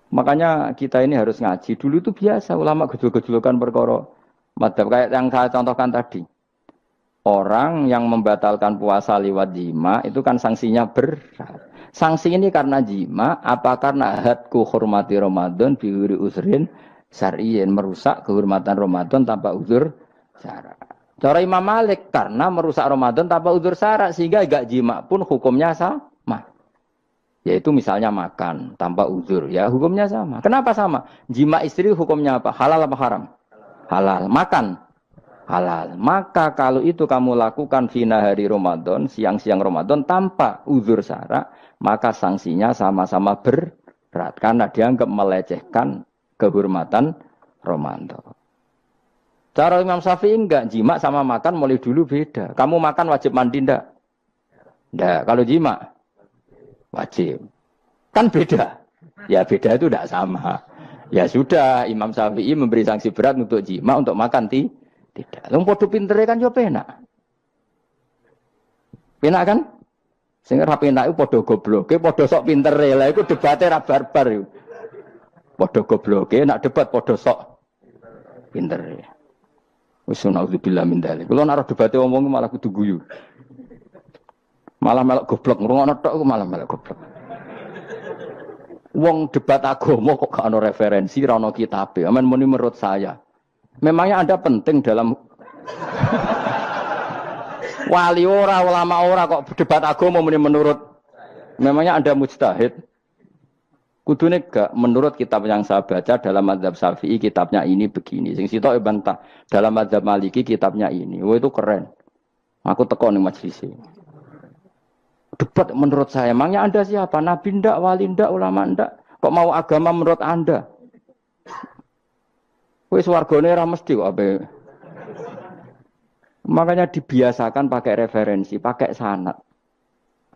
Makanya kita ini harus ngaji. Dulu itu biasa ulama gejol-gejolkan perkara madhab. Kayak yang saya contohkan tadi. Orang yang membatalkan puasa lewat jima itu kan sanksinya berat. Sanksi ini karena jima, apa karena hadku hormati Ramadan biwiri usrin syar'iyyin, merusak kehormatan Ramadan tanpa uzur syara'. Cara Imam Malik karena merusak Ramadan tanpa uzur syara' sehingga enggak jima pun hukumnya sama. Yaitu misalnya makan tanpa uzur ya hukumnya sama. Kenapa sama? Jima istri hukumnya apa? Halal apa haram? Halal. Makan halal. Maka kalau itu kamu lakukan fina hari Ramadan, siang-siang Ramadan tanpa uzur syara', maka sanksinya sama-sama berat karena dianggap melecehkan kehormatan Ramadan. Cara Imam Syafi'i enggak, jima sama makan mulai dulu beda. Kamu makan wajib mandi enggak? Enggak, kalau jima wajib. Kan beda. Ya beda itu enggak sama. Ya sudah, Imam Syafi'i memberi sanksi berat untuk jima, untuk makan tidak. Wong padha pintere kan yo penak. Penak kan? Sing ora penak iku padha gobloke, padha sok pintere. Lah iku debate ra barbar iku. Padha gobloke, nak debat padha sok pintere. Wis naudzubillah min dzalik. Kulo nek debate wong malah kudu guyu. Malah melok goblok, ngrungokno tok malah melok goblok. Wong debat agama kok gak ono referensi, ra ono kitabe. Amen muni menurut saya. Memangnya Anda penting dalam wali ora, ulama ora kok debat agama muni menurut. Memangnya Anda mujtahid? Kudune gak menurut kitab yang saya baca dalam mazhab Syafi'i kitabnya ini begini. Sing sitok bantah dalam mazhab Maliki kitabnya ini. Wah itu keren. Aku teko ning majelis. Debat menurut saya. Emangnya Anda siapa? Nabi ndak, wali ndak, ulama ndak? Kok mau agama menurut Anda? Wis wargane ora mesti kok ape. Makanya dibiasakan pakai referensi, pakai sanad.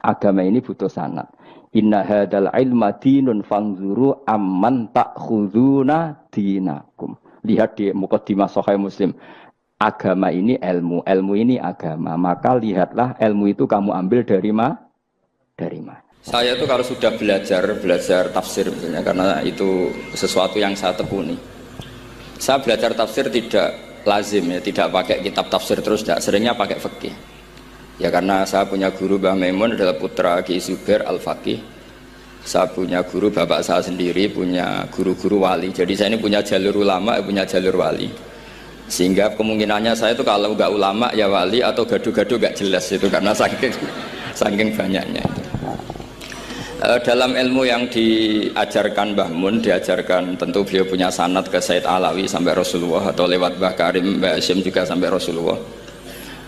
Agama ini butuh sanad. Inna hadzal ilma dinun fanzuru amman ta'khuduna dinakum. Lihat di muqaddimah Sahih Muslim. Agama ini ilmu, ilmu ini agama. Maka lihatlah ilmu itu kamu ambil dari mana? Saya itu kalau sudah belajar tafsir misalnya, karena itu sesuatu yang saya tekuni. Saya belajar tafsir tidak lazim ya, tidak pakai kitab tafsir terus, tidak, seringnya pakai fikih. Ya karena saya punya guru Mbah Maimun adalah putra Ki Zubair Al-Faqih. Saya punya guru bapak saya sendiri, punya guru-guru wali. Jadi saya ini punya jalur ulama, punya jalur wali. Sehingga kemungkinannya saya itu kalau nggak ulama ya wali atau gaduh-gaduh nggak jelas itu karena saking banyaknya. Dalam ilmu yang diajarkan Mbah Mun, diajarkan tentu beliau punya sanad ke Said Alawi sampai Rasulullah atau lewat Mbah Karim, Mbah Hashim juga sampai Rasulullah.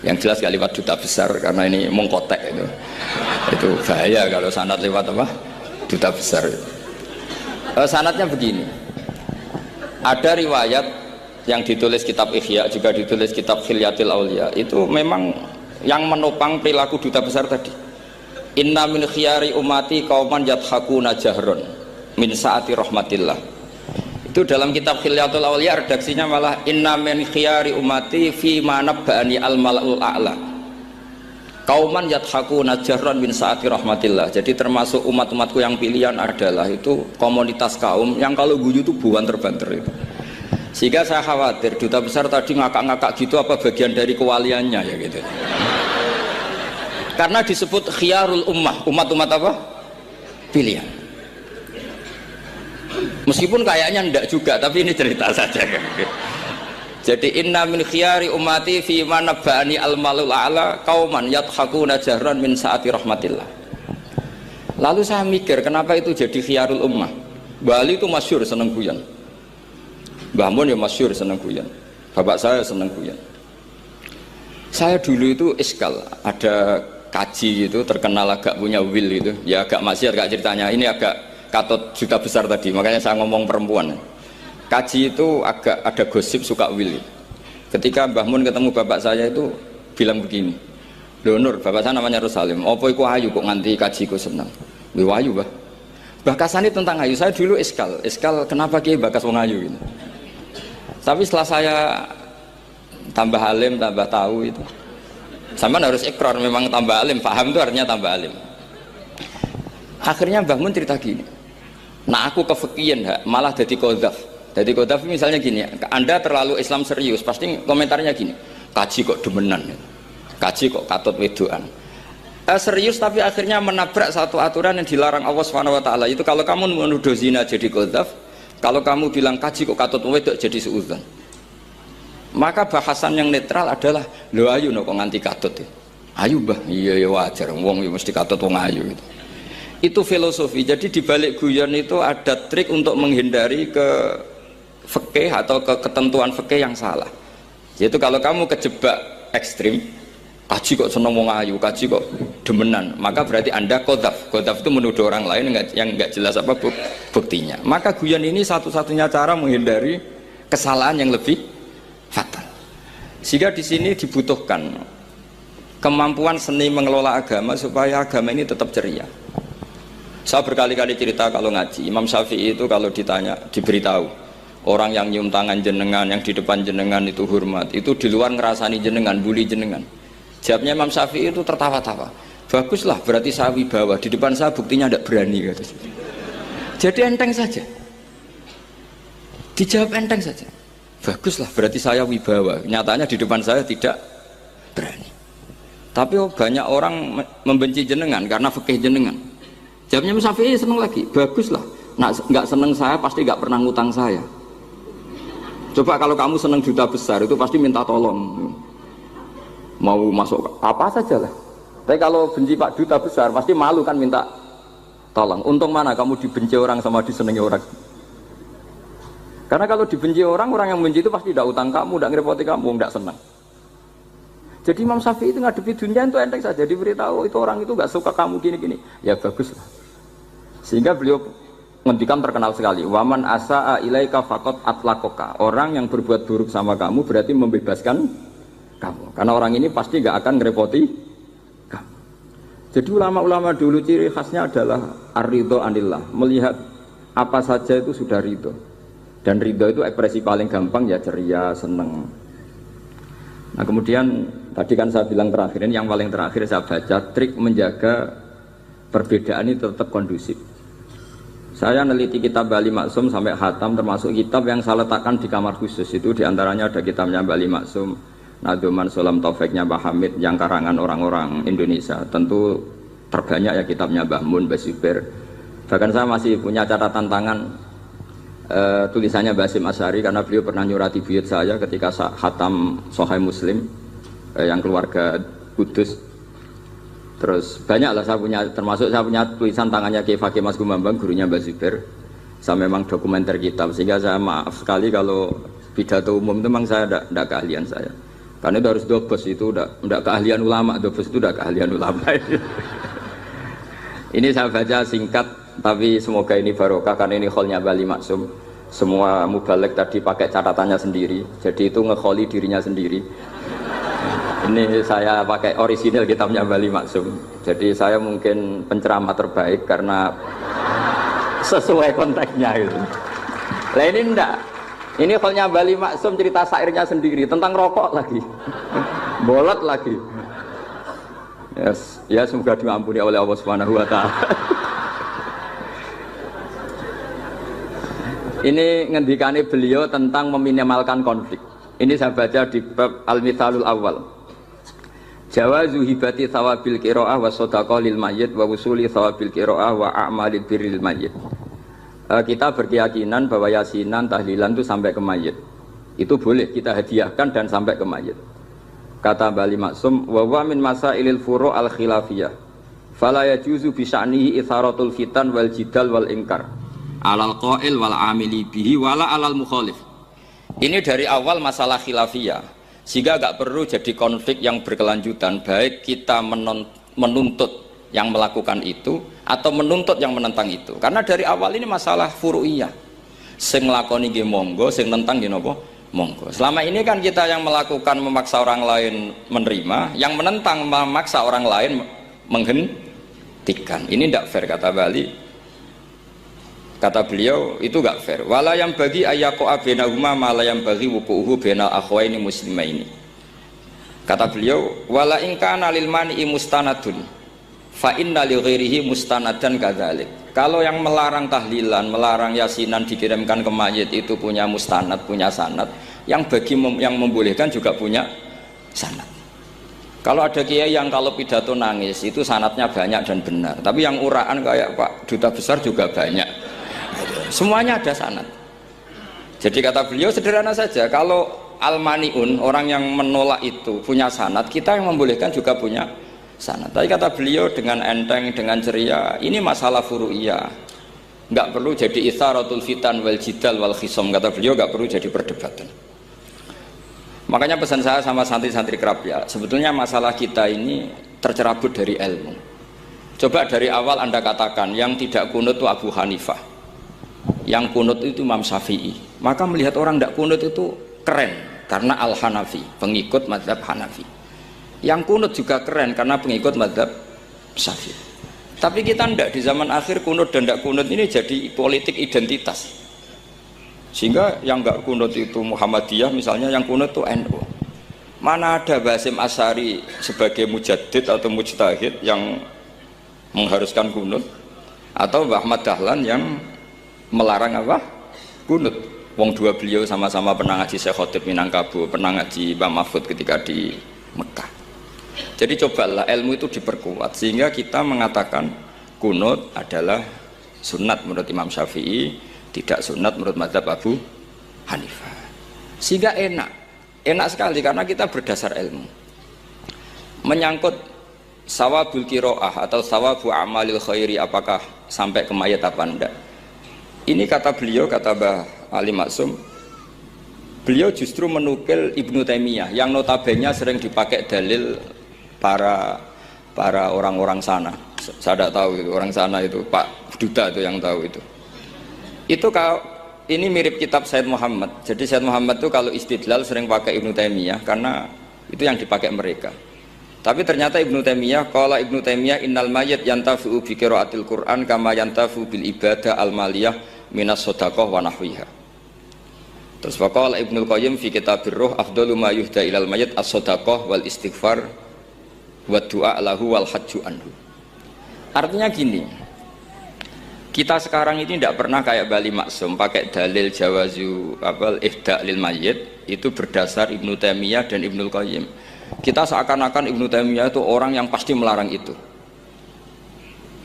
Yang jelas gak lewat duta besar karena ini mengkotek itu. Itu bahaya kalau sanad lewat apa? Duta besar. Sanadnya begini. Ada riwayat yang ditulis kitab Ihya, juga ditulis kitab Khilyatil Auliya. Itu memang yang menopang perilaku duta besar tadi. Inna min khiyari umati qauman yadhakuna jahron min saati rahmatillah. Itu dalam kitab Khilyatul Auliya redaksinya malah inna min khiyari umati fi ma nabba'ani al-mala'ul a'la. Qauman yadhakuna jahron min saati rahmatillah. Jadi termasuk umat-umatku yang pilihan adalah itu komunitas kaum yang kalau guyu itu buanter-banter itu. Sehingga saya khawatir duta besar tadi ngakak-ngakak gitu apa bagian dari kewaliannya ya gitu. Karena disebut khiyarul ummah, umat-umat apa? Pilihan. Meskipun kayaknya enggak juga, tapi ini cerita saja kan. Jadi inna min khiyari ummati fi ma nabba'ani al-malul a'la qauman yadhakuna jahran min saati rahmatillah. Lalu saya mikir kenapa itu jadi khiyarul ummah. Bali itu masyhur seneng guyon. Mbah Mun ya masyhur seneng guyon. Bapak saya seneng guyon. Saya dulu itu iskal, ada kaji gitu terkenal agak punya will itu. Ya agak maksiat agak ceritanya. Ini agak katut juta besar tadi, makanya saya ngomong perempuan. Kaji itu agak ada gosip suka will. Ketika Mbah Mun ketemu bapak saya itu bilang begini, "Lho Nur, bapak saya namanya Rosalim. Apa iku ayu kok nganti kajiku seneng?" "Lho ayu, Mbah." Bahasane tentang ayu. Saya dulu iskal kenapa Ki bakas wong ayu gitu. Tapi setelah saya tambah alim, tambah tahu itu. Sama harus ikrar memang tambah alim, paham itu artinya tambah alim. Akhirnya Mbah Mun cerita gini. Nah aku kefikian malah jadi qadzaf. Jadi qadzaf misalnya gini, Anda terlalu Islam serius, pasti komentarnya gini. Kaji kok demenan. Kaji kok katut wedoan. Serius tapi akhirnya menabrak satu aturan yang dilarang Allah SWT. Itu kalau kamu menuduh zina jadi qadzaf, kalau kamu bilang kaji kok katut wedok jadi suudzon. Maka bahasan yang netral adalah lho ayu no kok nganti katut ya. Ayu Mbah, iya ya wajar wong ya mesti katut wong ayu gitu. Itu filosofi. Jadi di balik guyon itu ada trik untuk menghindari ke fikih atau ke ketentuan fikih yang salah. Yaitu kalau kamu kejebak ekstrim, kaji kok seneng wong ayu, kaji kok demenan, maka berarti Anda qadzaf. Qadzaf itu menuduh orang lain yang enggak jelas apa buktinya. Maka guyon ini satu-satunya cara menghindari kesalahan yang lebih fatal. Sehingga di sini dibutuhkan kemampuan seni mengelola agama supaya agama ini tetap ceria. Saya berkali-kali cerita kalau ngaji, Imam Syafi'i itu kalau ditanya, diberitahu orang yang nyium tangan jenengan, yang di depan jenengan itu hormat, itu di luar ngerasani jenengan, bully jenengan. Jawabnya Imam Syafi'i itu tertawa-tawa. Baguslah, berarti saya wibawa, di depan saya buktinya tidak berani. Kata. Jadi enteng saja. Dijawab enteng saja. Baguslah, berarti saya wibawa. Nyatanya di depan saya tidak berani. Tapi banyak orang membenci jenengan karena fikih jenengan. Jawabnya Imam Syafi'i seneng lagi. Baguslah, nggak seneng saya pasti nggak pernah ngutang saya. Coba kalau kamu seneng juta besar itu pasti minta tolong. Mau masuk apa saja lah. Tapi kalau benci Pak juta besar pasti malu kan minta tolong. Untung mana kamu dibenci orang sama disenangi orang. Karena kalau dibenci orang yang benci itu pasti tidak utang kamu, tidak ngerepoti kamu, tidak senang. Jadi Imam Syafi'i itu ngadepi dunia itu enteng saja, diberitahu itu orang itu nggak suka kamu gini-gini. Ya bagus lah. Sehingga beliau ngendikan terkenal sekali, waman asa'a ilaika faqad atlaqaka. Orang yang berbuat buruk sama kamu berarti membebaskan kamu. Karena orang ini pasti nggak akan ngerepoti kamu. Jadi ulama-ulama dulu ciri khasnya adalah ar-ridho anillah, melihat apa saja itu sudah ridho. Dan ridho itu ekspresi paling gampang ya ceria, seneng. Nah kemudian tadi kan saya bilang terakhir ini yang paling terakhir saya baca trik menjaga perbedaan ini tetap kondusif. Saya neliti kitab Bali Maksum sampai khatam, termasuk kitab yang saya letakkan di kamar khusus itu diantaranya ada kitabnya Bali Maksum, Naduman Sulam Taufiknya Mbah Hamid yang karangan orang-orang Indonesia. Tentu terbanyak ya kitabnya Mbah Mun, Mbah Zubair. Bahkan saya masih punya catatan tangan tulisannya Basim Asyari karena beliau pernah nyurati buyut saya ketika khatam Sahih Muslim yang keluarga Kudus. Terus banyaklah saya punya, termasuk saya punya tulisan tangannya Kiai Fakih Mas Gumambang, gurunya Mbah Zubair. Saya memang dokumenter kitab, sehingga saya maaf sekali kalau pidato umum itu memang saya tidak keahlian saya. Karena itu harus dobes, itu tidak keahlian ulama, dobes itu tidak keahlian ulama. Ini saya baca singkat, tapi semoga ini barokah karena ini kholnya Bali Maksum. Semua mubalek tadi pakai catatannya sendiri, jadi itu ngekholi dirinya sendiri. Ini saya pakai orisinil kitabnya Bali Maksum. Jadi saya mungkin penceramah terbaik karena sesuai konteksnya itu. Lah ini enggak. Ini kholnya Bali Maksum cerita syairnya sendiri tentang rokok lagi. Bolot lagi. Yes. Ya semoga diampuni oleh Allah Subhanahu wa taala. Ini ngendikane beliau tentang meminimalkan konflik. Ini saya baca di bab Al-Mithalul Awal. Jawazu hibati thawabil qiraah wa shadaqah lil mayyit wa wusuli thawabil qiraah wa a'malil birril mayyit. Kita berkeyakinan bahwa yasinan, tahlilan itu sampai ke mayit. Itu boleh kita hadiahkan dan sampai ke mayit. Kata Bali Maksum, wa huwa min masailil furu' al khilafiyah. Fala yajuzu bi sya'nihi itharatul fitan wal jidal wal inkar. Alal qail wal amili bihi wala alal mukhalif. Ini dari awal masalah khilafiyah. Sehingga agak perlu jadi konflik yang berkelanjutan, baik kita menuntut yang melakukan itu atau menuntut yang menentang itu. Karena dari awal ini masalah furu'iyah. Sing nglakoni nggih monggo, sing nentang nggih napa? Monggo. Selama ini kan kita yang melakukan memaksa orang lain menerima, yang menentang memaksa orang lain menghentikan. Ini tidak fair kata Bali. Kata beliau itu gak fair. Wala yang bagi ayaqa bainahuma ma la yang bagi wuquhu bainal akhwaini muslimaini. Kata beliau, wala in kana lil mani'i mustanadun fa inna li ghairihi mustanadan kadzalik. Kalau yang melarang tahlilan, melarang yasinan dikirimkan ke mayit itu punya mustanad, punya sanad, yang bagi yang membolehkan juga punya sanad. Kalau ada kiai yang kalau pidato nangis itu sanadnya banyak dan benar, tapi yang uraan kayak Pak Duta Besar juga banyak. Semuanya ada sanad. Jadi kata beliau sederhana saja, kalau al-mani'un, orang yang menolak itu punya sanad, kita yang membolehkan juga punya sanad. Tapi kata beliau dengan enteng, dengan ceria, ini masalah furu'iyah. Enggak perlu jadi itsaratul fitan wal jidal wal khisam. Kata beliau enggak perlu jadi perdebatan. Makanya pesan saya sama santri-santri kerap ya, sebetulnya masalah kita ini tercerabut dari ilmu. Coba dari awal Anda katakan yang tidak kunut itu Abu Hanifah, yang kunut itu Imam Syafi'i, maka melihat orang tidak kunut itu keren karena Al-Hanafi, pengikut mazhab Hanafi. Yang kunut juga keren karena pengikut mazhab Syafi'i. Tapi kita tidak, di zaman akhir kunut dan tidak kunut ini jadi politik identitas. Sehingga yang nggak kunut itu Muhammadiyah misalnya, yang kunut itu NU. Mana ada Basim Asy'ari sebagai mujaddid atau mujtahid yang mengharuskan kunut, atau Mbah Ahmad Dahlan yang melarang apa? Kunut. Wong dua beliau sama-sama pernah ngaji Syekh Khotib Minangkabau, pernah ngaji Mbah Mahfud ketika di Mekah. Jadi cobalah ilmu itu diperkuat sehingga kita mengatakan kunut adalah sunat menurut Imam Syafi'i, tidak sunat menurut mazhab Abu Hanifah. Sehingga enak sekali karena kita berdasar ilmu. Menyangkut sawabul kiroah atau sawabu amalil khairi, apakah sampai ke mayat apa enggak, ini kata beliau, kata Mbah Ali Maksum, beliau justru menukil Ibnu Taimiyah yang notabene sering dipakai dalil para orang-orang sana. Saya tidak tahu itu orang sana, itu Pak Duta itu yang tahu itu. Itu kalau ini mirip kitab Said Muhammad. Jadi Said Muhammad itu kalau istidlal sering pakai Ibnu Taimiyah karena itu yang dipakai mereka. Tapi ternyata Ibnu Taimiyah, qala Ibnu Taimiyah innal mayyit yantafi'u bi qiraatil Qur'an kama yantafi'u bil ibadah al maliyah minas shadaqah wa nahwiha. Terus faqala Ibnu Qayyim fi kitabir ruh afdalu ma yuhda ilal mayyit as-shadaqah wal istighfar wa du'a lahu wal hajju anhu. Artinya gini, kita sekarang ini tidak pernah kayak Bali Maksum pakai dalil jawazu ihda lil mayyit itu berdasar Ibnu Taimiyah dan Ibnu Qayyim. Kita seakan-akan Ibnu Taimiyah itu orang yang pasti melarang itu.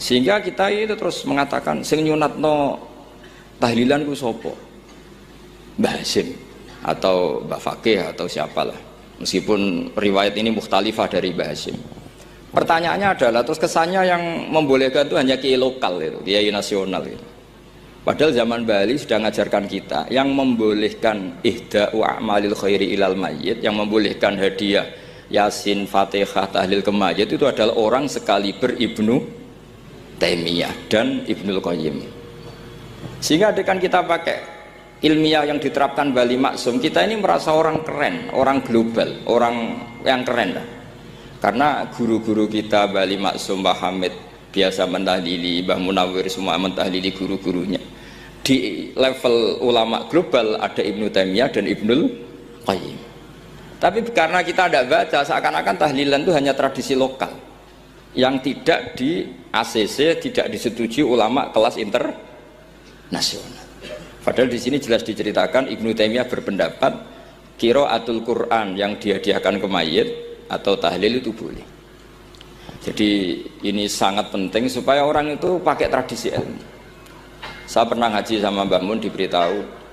Sehingga kita itu terus mengatakan sing nyunatno tahlilan ku sapa? Mbah Hasyim atau Mbah Fakih atau siapalah. Meskipun riwayat ini mukhtalifah dari Mbah Hasyim. Pertanyaannya adalah terus kesannya yang membolehkan itu hanya kiai lokal itu, kiai nasional itu. Padahal zaman Bali sudah mengajarkan kita yang membolehkan ihda'u a'malil khairi ilal mayyit, yang membolehkan hadiah Yasin, Fatihah, tahlil ke mayit itu adalah orang sekaliber Ibnu Taimiyah dan Ibnu Qayyim. Sehingga dengan kita pakai ilmiah yang diterapkan Bali Maksum, kita ini merasa orang keren, orang global, orang yang keren lah. Karena guru-guru kita Bali Maksum, Mbah Hamid biasa mentahlili, Mbah Munawir semua mentahlili guru-gurunya. Di level ulama global ada Ibnu Taimiyah dan Ibnul Qayyim. Tapi karena kita tidak baca, seakan-akan tahlilan itu hanya tradisi lokal yang tidak di ACC, tidak disetujui ulama kelas internasional. Padahal di sini jelas diceritakan Ibnu Taimiyah berpendapat qiraatul Quran yang dihadiahkan ke mayit atau tahlil itu boleh. Jadi ini sangat penting supaya orang itu pakai tradisi ilmu. Saya pernah ngaji sama Mbah Mun, diberitahu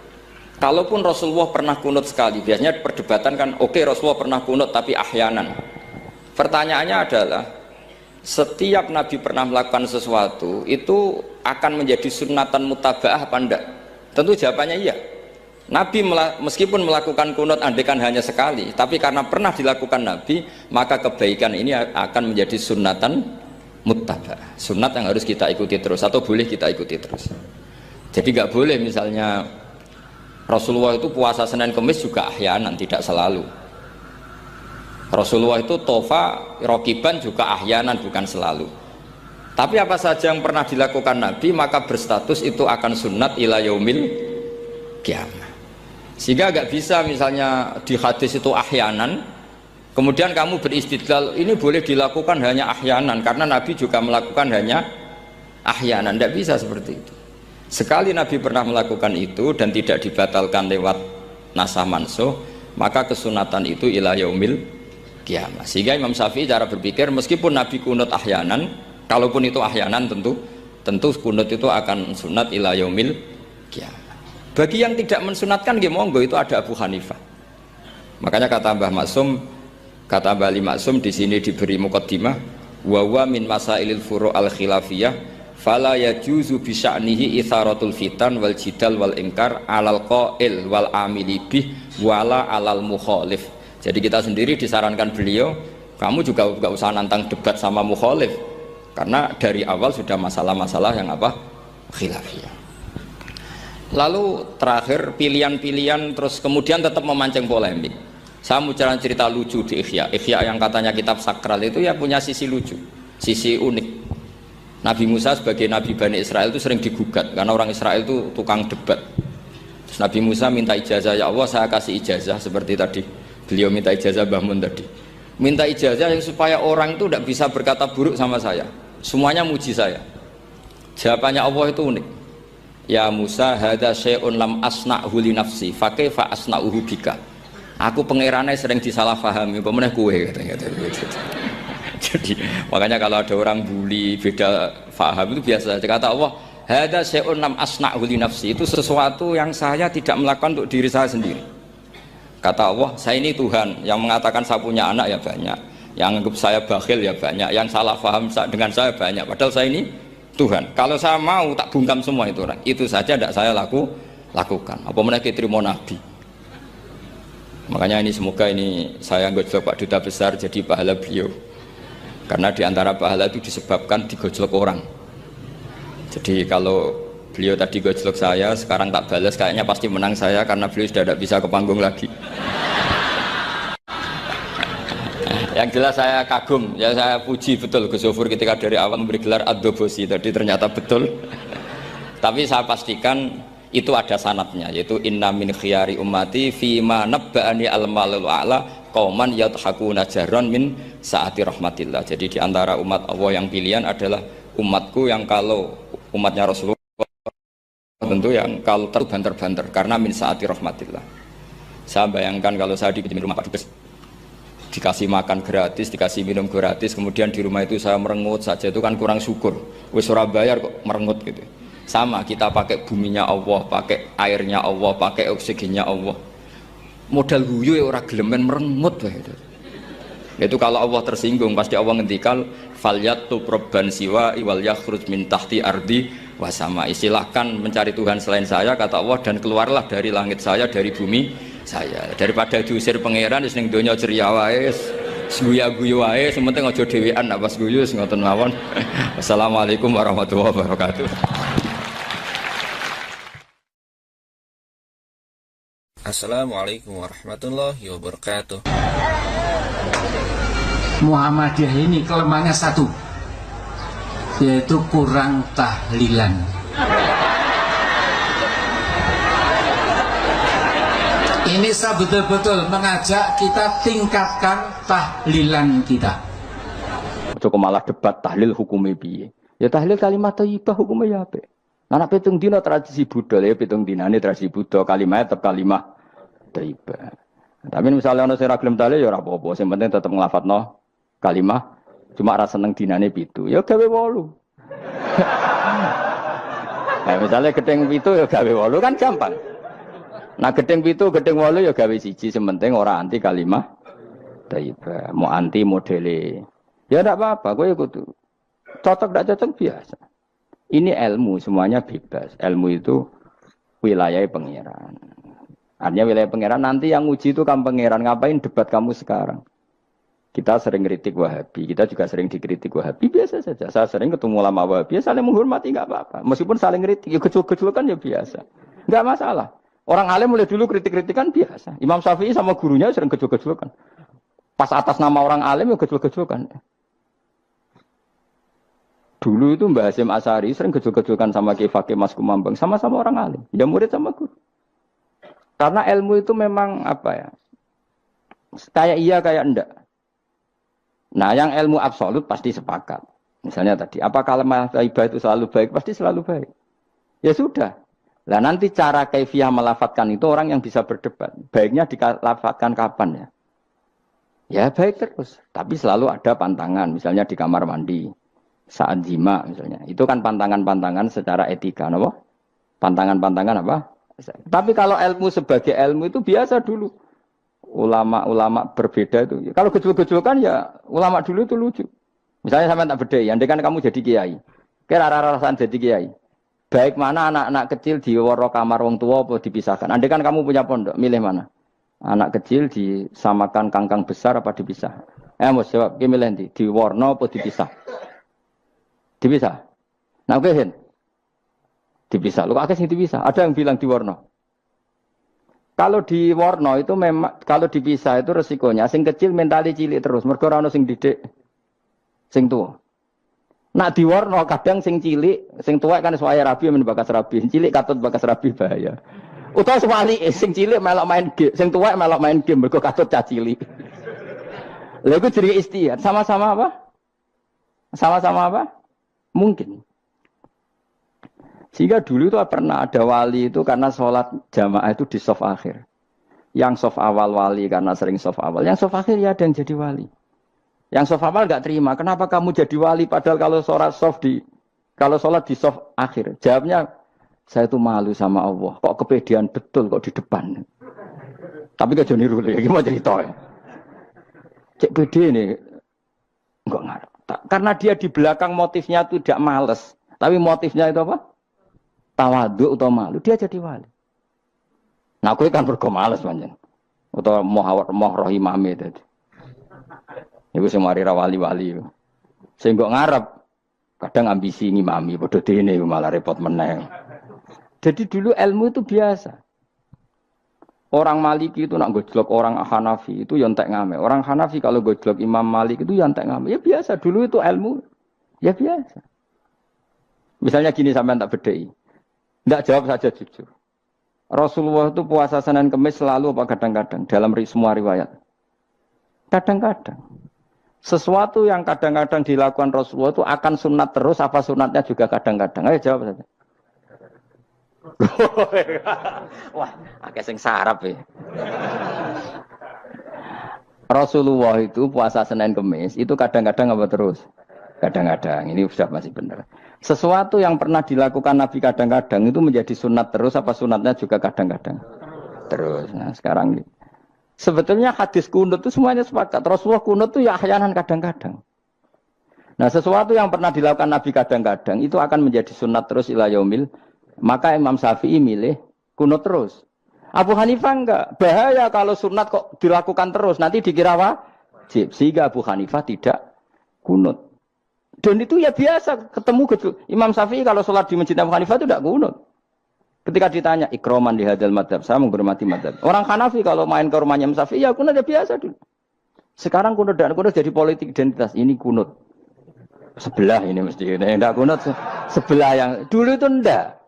kalaupun Rasulullah pernah kunut sekali, biasanya perdebatan kan oke, Rasulullah pernah kunut tapi ahyanan. Pertanyaannya adalah setiap Nabi pernah melakukan sesuatu itu akan menjadi sunnatan mutaba'ah apa enggak? Tentu jawabannya iya. Nabi meskipun melakukan kunut andaikan hanya sekali, tapi karena pernah dilakukan Nabi, maka kebaikan ini akan menjadi sunnatan mutaba'ah, sunat yang harus kita ikuti terus atau boleh kita ikuti terus. Jadi nggak boleh misalnya Rasulullah itu puasa Senin Kemis juga ahyanan, tidak selalu. Rasulullah itu tofa rokiban juga ahyanan, bukan selalu. Tapi apa saja yang pernah dilakukan Nabi maka berstatus itu akan sunat ila yaumil qiyamah. Sehingga nggak bisa misalnya di hadis itu ahyanan, kemudian kamu beristidlal ini boleh dilakukan hanya ahyanan karena Nabi juga melakukan hanya ahyanan. Tidak bisa seperti itu. Sekali Nabi pernah melakukan itu dan tidak dibatalkan lewat nasah mansuh, maka kesunatan itu ila yaumil qiyamah. Sehingga Imam Syafi'i cara berpikir meskipun Nabi kunut ahyanan, kalaupun itu ahyanan tentu kunut itu akan sunat ila yaumil qiyamah. Bagi yang tidak mensunatkan monggo, itu ada Abu Hanifah. Makanya kata Mbah Maksum, kata Mbah Ali Maksum di sini diberi muqaddimah, wa wa min masailil furu' al khilafiyah fala yajuzu bi sya'nihi itharatul fitan wal jidal wal ingkar alal qail wal amili bih wala alal mukhalif Jadi kita sendiri disarankan beliau, kamu juga nggak usah nantang debat sama mukhalif, karena dari awal sudah masalah-masalah yang apa? Khilafiyah. Lalu terakhir pilihan-pilihan, terus kemudian tetap memancing polemik. Saya mau cerita lucu di Ihya. Ihya yang katanya kitab sakral itu ya punya sisi lucu, sisi unik. Nabi Musa sebagai Nabi Bani Israel itu sering digugat karena orang Israel itu tukang debat. Terus Nabi Musa minta ijazah, ya Allah saya kasih ijazah seperti tadi. Beliau minta ijazah Mbah Mun tadi. Minta ijazah yang supaya orang itu tidak bisa berkata buruk sama saya. Semuanya muji saya. Jawabannya Allah itu unik. Ya Musa hadza syai'un lam asna'hu li nafsi fa kaifa asna'uhu bika. Aku pangerane sering disalahpahami, pemeneh kowe katanya. Jadi makanya kalau ada orang bully beda faham itu biasa saja. Kata Allah, hadza syai'un lam asna'hu li nafsi, itu sesuatu yang saya tidak melakukan untuk diri saya sendiri. Kata Allah, saya ini Tuhan, yang mengatakan saya punya anak ya banyak, yang anggap saya bakhil ya banyak, yang salah paham dengan saya banyak, padahal saya ini Tuhan. Kalau saya mau tak bungkam semua itu orang, itu saja tidak saya lakukan. Apa mereka terima Nabi? Makanya ini semoga ini saya gojlok Pak Duta Besar jadi pahala beliau. Karena diantara pahala itu disebabkan digojlok orang. Jadi kalau beliau tadi gojlok saya, sekarang tak balas, kayaknya pasti menang saya karena beliau sudah tidak bisa ke panggung lagi. Yang jelas saya kagum, ya saya puji betul Gus Zofur ketika dari awal memberi gelar Ad-Dobosi tadi ternyata betul. Tapi saya pastikan itu ada sanadnya, yaitu inna min khiyari ummati fima nabba'ani al-malul a'la qauman yadhakuna jarran min saati rahmatillah. Jadi diantara umat Allah yang pilihan adalah umatku yang kalau umatnya Rasulullah tentu yang kalau terbanter-banter karena min saati rahmatillah. Saya bayangkan kalau saya di rumah Pak Dubes dikasih makan gratis, dikasih minum gratis, kemudian di rumah itu saya merengut saja, itu kan kurang syukur. Wis ora bayar kok merengut gitu. Sama kita pakai buminya Allah, pakai airnya Allah, pakai oksigennya Allah. Modal guyu ya orang gelemen merengut itu kalau Allah tersinggung pasti Allah ngendikal falyatu probban siwa iwal yakhruj min tahti ardi wasama, silahkan mencari Tuhan selain saya kata Allah dan keluarlah dari langit saya, dari bumi saya, daripada diusir pangeran wis ning donya ceria wae guyu wae sementing aja dhewean apa guyu ngoten mawon. Wassalamualaikum warahmatullahi wabarakatuh. Assalamualaikum warahmatullahi wabarakatuh. Muhammadiyah ini kelemahannya satu, yaitu kurang tahlilan. Ini saya betul-betul mengajak kita tingkatkan tahlilan kita. Cukup malah debat tahlil hukumnya piye. Ya tahlil kalimat thayyibah hukumnya ya apa? Anak pitung dina tradisi Buddha ya pitung dinane tradisi Buddha kalimat tetap kalimat thayyibah. Tapi misalnya ana sing ra gelem tahlil ya ora apa-apa, sing penting tetep nglafadzno kalimat cuma ra seneng dinane 7. Ya gawe 8. Nah, misalnya gedeng 7 ya gawe 8 kan gampang. Nah gedeng 7, gedeng 8 ya gawe 1, sementing ora anti kalimat thayyibah, mau anti modele. Ya ndak apa-apa, kowe kudu cocok ndak cocok biasa. Ini ilmu semuanya bebas. Ilmu itu wilayah pangeran. Artinya wilayah pangeran, nanti yang uji itu kamu pangeran. Ngapain debat kamu sekarang? Kita sering kritik Wahabi, kita juga sering dikritik Wahabi, biasa saja. Saya sering ketemu ulama Wahabi, saling menghormati nggak apa-apa. Meskipun saling kritik, ya gejol-gejolkan ya biasa, nggak masalah. Orang alim mulai dulu kritik-kritikan biasa. Imam Syafi'i sama gurunya sering gejol-gejolkan. Pas atas nama orang alim ya gejol-gejolkan. Dulu itu Mbah Hasyim Asy'ari sering gejol-gejolkan sama Ki Fakih Mas Kumambang, sama-sama orang alim, ya murid sama guru. Karena ilmu itu memang apa ya? Kayak iya kayak enggak. Nah, yang ilmu absolut pasti sepakat. Misalnya tadi, apa kalimat thayyibah itu selalu baik? Pasti selalu baik. Ya sudah. Lah nanti cara kaifiyah melafatkan itu orang yang bisa berdebat. Baiknya dilafatkan kapan ya? Ya baik terus. Tapi selalu ada pantangan. Misalnya di kamar mandi, saat jima misalnya. Itu kan pantangan-pantangan secara etika, apa? Pantangan-pantangan apa? Tapi kalau ilmu sebagai ilmu itu biasa dulu. Ulama-ulama berbeda itu. Kalau gejol-gejolkan ya ulama dulu itu lucu. Misalnya sampai tak bedai, andai kan kamu jadi kiai. Kira-kira jadi kiai. Baik mana anak-anak kecil di waro kamar wong tua apa dipisahkan. Andai kan kamu punya pondok, milih mana? Anak kecil disamakan kangkang besar apa dipisah? Mas jawab, ki milih ndi? Diwarna apa dipisah? Dipisah. Nah, oke, Hen. Dipisah. Lu akeh sing dipisah. Ada yang bilang diwarna. Kalau diwarna itu memang kalau dipisah itu resikonya sing kecil mentali cilik terus, mergo ora ono sing didik sing tuwa. Nak diwarna kadang sing cilik, sing tuwek kan suwaya rabi men bakas rabi, cilik katut bakas rabi bahaya. Utawa sebalike sing cilik melok main game, sing tuwek melok main game mergo katut cah cilik. Lha iku jenenge istihad, sama-sama apa? Sama-sama apa? Mungkin. Sehingga dulu itu pernah ada wali itu karena sholat jamaah itu di shaf akhir. Yang shaf awal wali karena sering shaf awal, yang shaf akhir ya ada yang jadi wali. Yang shaf awal enggak terima, kenapa kamu jadi wali padahal kalau sholat di shaf akhir? Jawabnya, saya itu malu sama Allah. Kok kepedean betul kok di depan. Tapi gak niru ya, gimana cerita ya? Cek pede nih, enggak ngarep. Karena dia di belakang motifnya itu tidak males, tapi motifnya itu apa? Tawaduk atau malu, dia jadi wali. Nah, aku kan bergo males manjen. Atau moh roh imame tadi. Iku sing mari ra wali-wali. Sing kok ngarep kadang ambisi ngimami padha dene malah repot meneh. Jadi dulu ilmu itu biasa. Orang Maliki itu nak gojlok orang Hanafi itu ya entek ngame. Orang Hanafi kalau gojlok Imam Malik itu ya entek ngame. Ya biasa, dulu itu ilmu. Ya biasa. Misalnya gini sampean tak bedheki. Ndak jawab saja jujur. Rasulullah itu puasa Senin Kamis selalu apa kadang-kadang dalam semua riwayat. Kadang-kadang. Sesuatu yang kadang-kadang dilakukan Rasulullah itu akan sunat terus apa sunatnya juga kadang-kadang. Ayo jawab saja. Wah, akeh sing sarap ya. Rasulullah itu puasa Senin Kamis itu kadang-kadang apa terus? Kadang-kadang. Ini sudah masih benar. Sesuatu yang pernah dilakukan Nabi kadang-kadang itu menjadi sunat terus apa sunatnya juga kadang-kadang terus. Nah sekarang sebetulnya hadis kunut itu semuanya sepakat. Rasulullah kunut itu ya ahyanan kadang-kadang. Nah sesuatu yang pernah dilakukan Nabi kadang-kadang itu akan menjadi sunat terus ila yaumil. Maka Imam Syafi'i milih kunut terus. Abu Hanifah enggak. Bahaya kalau sunat kok dilakukan terus. Nanti dikira wajib. Sehingga Abu Hanifah tidak kunut. Dan itu ya biasa ketemu Imam Syafi'i kalau sholat di Masjid Abu Hanifah itu tidak kunut. Ketika ditanya ikroman di hadal madhab, saya menghormati madhab. Orang Hanafi kalau main ke rumahnya Imam Syafi'i ya kunut ya biasa dulu. Sekarang kunut dan kunut jadi politik identitas. Ini kunut sebelah ini mesti enggak kunut sebelah yang dulu itu enggak.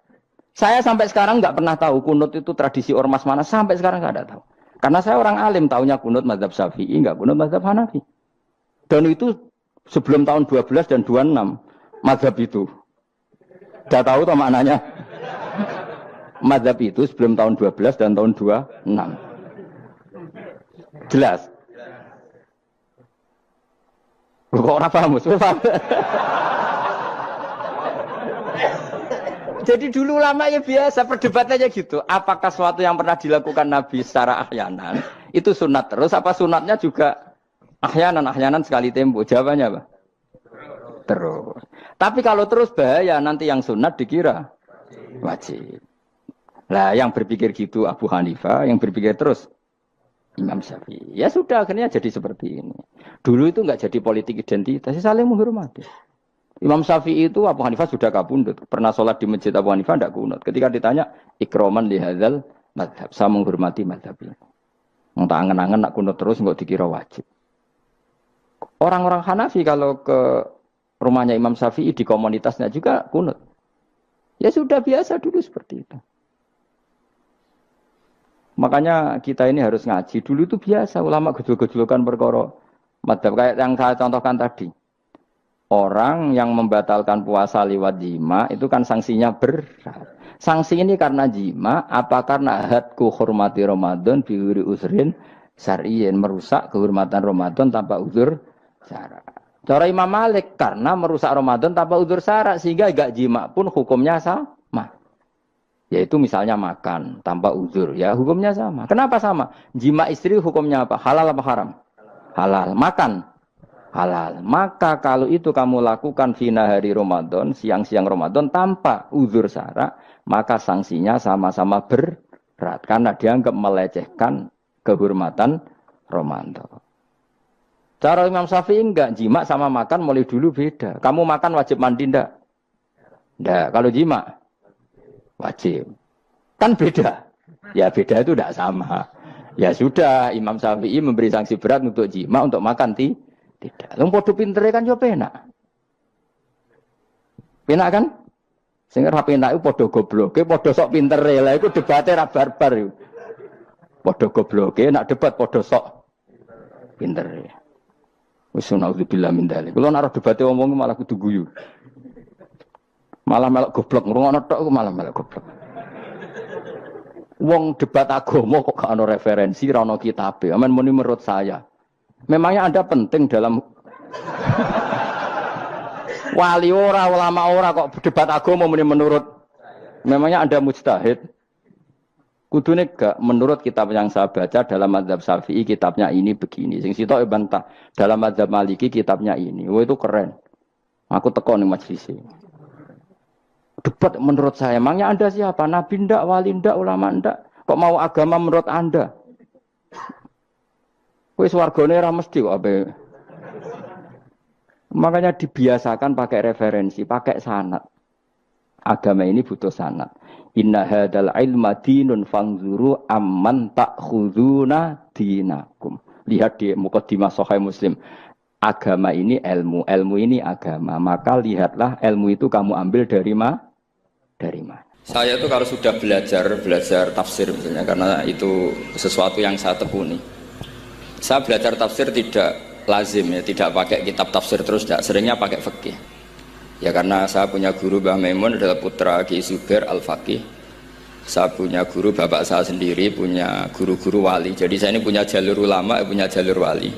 Saya sampai sekarang enggak pernah tahu kunut itu tradisi ormas mana, sampai sekarang enggak ada tahu. Karena saya orang alim, taunya kunut mazhab Syafi'i, enggak kunut mazhab Hanafi. Dan itu sebelum tahun 12 dan 26 mazhab itu. Sudah tahu toh maknanya? Mazhab itu sebelum tahun 12 dan tahun 26. Jelas? Kok orang paham? Paham? Jadi dulu lama ya biasa perdebatannya gitu. Apakah sesuatu yang pernah dilakukan Nabi secara ahyanan itu sunat terus? Apa sunatnya juga ahyanan sekali tempo? Jawabannya apa? Terus. Tapi kalau terus bahaya, nanti yang sunat dikira wajib. Lah yang berpikir gitu Abu Hanifah, yang berpikir terus Imam Syafi'i. Ya sudah akhirnya jadi seperti ini. Dulu itu enggak jadi politik identitas, saling menghormati. Imam Syafi'i itu Abu Hanifah sudah kabundut. Pernah sholat di masjid Abu Hanifah tidak kunut. Ketika ditanya ikroman li hadzal madhab, saya menghormati madhab ini. Entah angen-angen nak kunut terus enggak dikira wajib. Orang-orang Hanafi kalau ke rumahnya Imam Syafi'i di komunitasnya juga kunut. Ya sudah biasa dulu seperti itu. Makanya kita ini harus ngaji. Dulu itu biasa ulama gejol-gejolokan perkara madhab kayak yang saya contohkan tadi. Orang yang membatalkan puasa lewat jima itu kan sanksinya berat. Sanksi ini karena jima, apa karena hadku hormati Ramadan biuri usrin syar'iyyin, merusak kehormatan Ramadan tanpa uzur syarak. Cara Imam Malik karena merusak Ramadan tanpa uzur syarak sehingga enggak jima pun hukumnya sama. Yaitu misalnya makan tanpa uzur, ya hukumnya sama. Kenapa sama? Jima istri hukumnya apa? Halal apa haram? Halal. Makan halal. Maka kalau itu kamu lakukan fina hari Ramadan, siang-siang Ramadan tanpa uzur syarak, maka sanksinya sama-sama berat karena dianggap melecehkan kehormatan romanto. Cara Imam Syafi'i enggak, jima sama makan mulai dulu beda. Kamu makan wajib mandi enggak? Enggak, kalau jima wajib. Kan beda. Ya beda itu enggak sama. Ya sudah, Imam Syafi'i memberi sanksi berat untuk jima, untuk makan tidak. Lha padha pintere kan yo penak. Penak kan? Sing ora penak iku padha gobloke, padha sok pintere. Lah iku debate ra barbar iku. Padha gobloke, nak debat padha sok pintere. Wis naudzubillah min dzalik. Kulo nek debate wong malah kudu guyu. Malah melok goblok, ngrungokno tok malah melok goblok. Wong debat agama kok gak ono referensi, ra ono kitabe. Amen muni menurut saya. Memangnya Anda penting dalam wali ora, ulama ora kok debat agama muni menurut. Memangnya Anda mujtahid? Kudune gak menurut kitab yang saya baca dalam mazhab Syafi'i kitabnya ini begini. Sing sitok bantah dalam mazhab Maliki kitabnya ini. Wah itu keren. Aku teko ning majelis. Debat menurut saya. Emangnya Anda siapa? Nabi ndak, wali ndak, ulama ndak? Kok mau agama menurut Anda? Wis wargane ora mesti kok ape. Makanya dibiasakan pakai referensi, pakai sanad. Agama ini butuh sanad. Inna hadzal ilma dinun fanzuru amman ta'khuduna dinakum. Lihat di muqaddimah Sahih Muslim. Agama ini ilmu, ilmu ini agama. Maka lihatlah ilmu itu kamu ambil dari mana? Saya itu kalau sudah belajar tafsir misalnya, karena itu sesuatu yang saya tekuni. Saya belajar tafsir tidak lazim ya, tidak pakai kitab tafsir terus, tidak, seringnya pakai fikih. Ya karena saya punya guru Mbah Maimun adalah putra Ki Zubair Al-Faqih. Saya punya guru bapak saya sendiri, punya guru-guru wali. Jadi saya ini punya jalur ulama, punya jalur wali.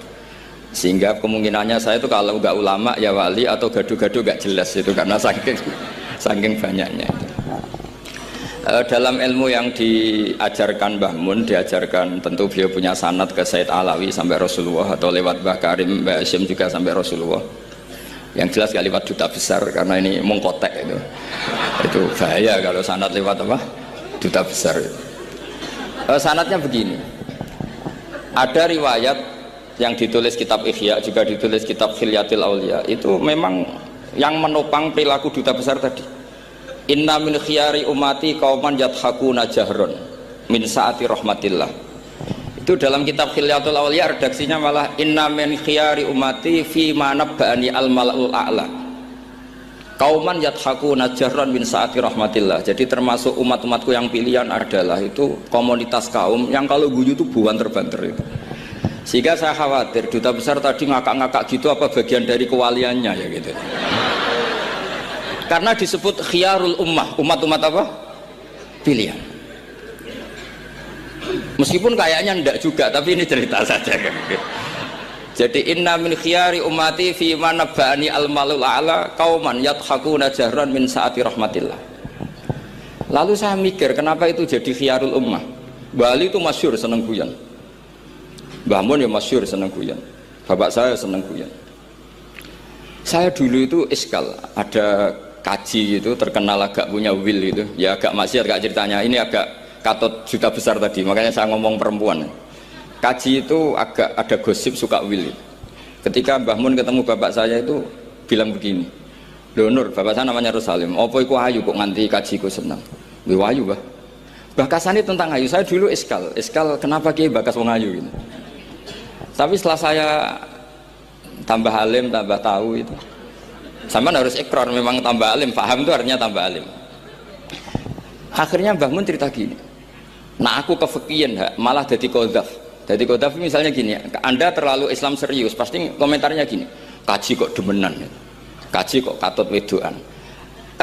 Sehingga kemungkinannya saya itu kalau nggak ulama ya wali, atau gaduh-gaduh nggak jelas itu karena saking banyaknya. Dalam ilmu yang diajarkan Mbah Mun, diajarkan tentu beliau punya sanad ke Said Alawi sampai Rasulullah, atau lewat Mbah Karim, Mbah Hashim juga sampai Rasulullah. Yang jelas gak lewat duta besar karena ini mengkotek itu bahaya kalau sanad lewat apa duta besar. Sanadnya begini, ada riwayat yang ditulis kitab Ihya, juga ditulis kitab Khilyatil Aulia, itu memang yang menopang perilaku duta besar tadi. Inna min khiyari umati qauman yadhakuna jahron min saati rahmatillah. Itu dalam kitab Khilyatul Aulia redaksinya malah inna min khiyari umati fi ma nabba'ani al-mala'ul a'la. Qauman yadhakuna jahron min saati rahmatillah. Jadi termasuk umat-umatku yang pilihan adalah itu komunitas kaum yang kalau guyu itu buan terbanter itu. Sehingga saya khawatir duta besar tadi ngakak-ngakak gitu apa bagian dari kewaliannya ya gitu. Karena disebut khiyarul ummah, umat-umat apa? Pilihan. Meskipun kayaknya ndak juga, tapi ini cerita saja kan. Jadi inna min khiyari ummati fi ma nabba'ani al-malul a'la qauman yadhakuna jahran min saati rahmatillah. Lalu saya mikir kenapa itu jadi khiyarul ummah. Bali itu masyhur seneng guyon. Mbah Mun ya masyhur seneng guyon. Bapak saya seneng guyon. Saya dulu itu iskal, ada kaji itu terkenal agak punya will itu. Ya agak maksiat agak ceritanya. Ini agak katut juta besar tadi, makanya saya ngomong perempuan. Kaji itu agak ada gosip suka will. Ketika Mbah Mun ketemu bapak saya itu bilang begini, "Lho Nur, bapak saya namanya Rosalim. Apa iku ayu kok nganti kajiku seneng?" "Lho ayu, Mbah." Bakasannya tentang ayu. Saya dulu iskal kenapa Ki bakas wong ayu gitu. Tapi setelah saya tambah alim, tambah tahu itu. Sampean harus ikrar memang tambah alim, paham itu artinya tambah alim. Akhirnya Mbah Mun cerita gini. Nah aku kefikiran malah jadi qadzaf. Jadi qadzaf misalnya gini, Anda terlalu Islam serius, pasti komentarnya gini. Kaji kok demenan. Kaji kok katut wedoan.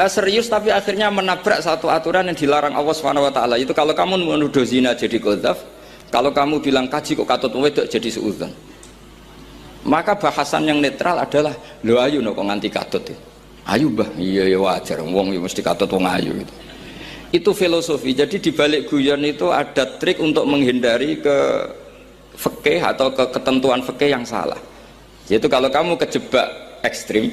Serius tapi akhirnya menabrak satu aturan yang dilarang Allah SWT. Itu kalau kamu menuduh zina jadi qadzaf, kalau kamu bilang kaji kok katut wedok jadi suudzon. Maka bahasan yang netral adalah lo ayu no kok nganti katut. Ayu Mbah, iya ya wajar, wong ya mesti katut wong ayu gitu. Itu filosofi. Jadi di balik guyon itu ada trik untuk menghindari ke fikih atau ke ketentuan fikih yang salah. Yaitu kalau kamu kejebak ekstrim,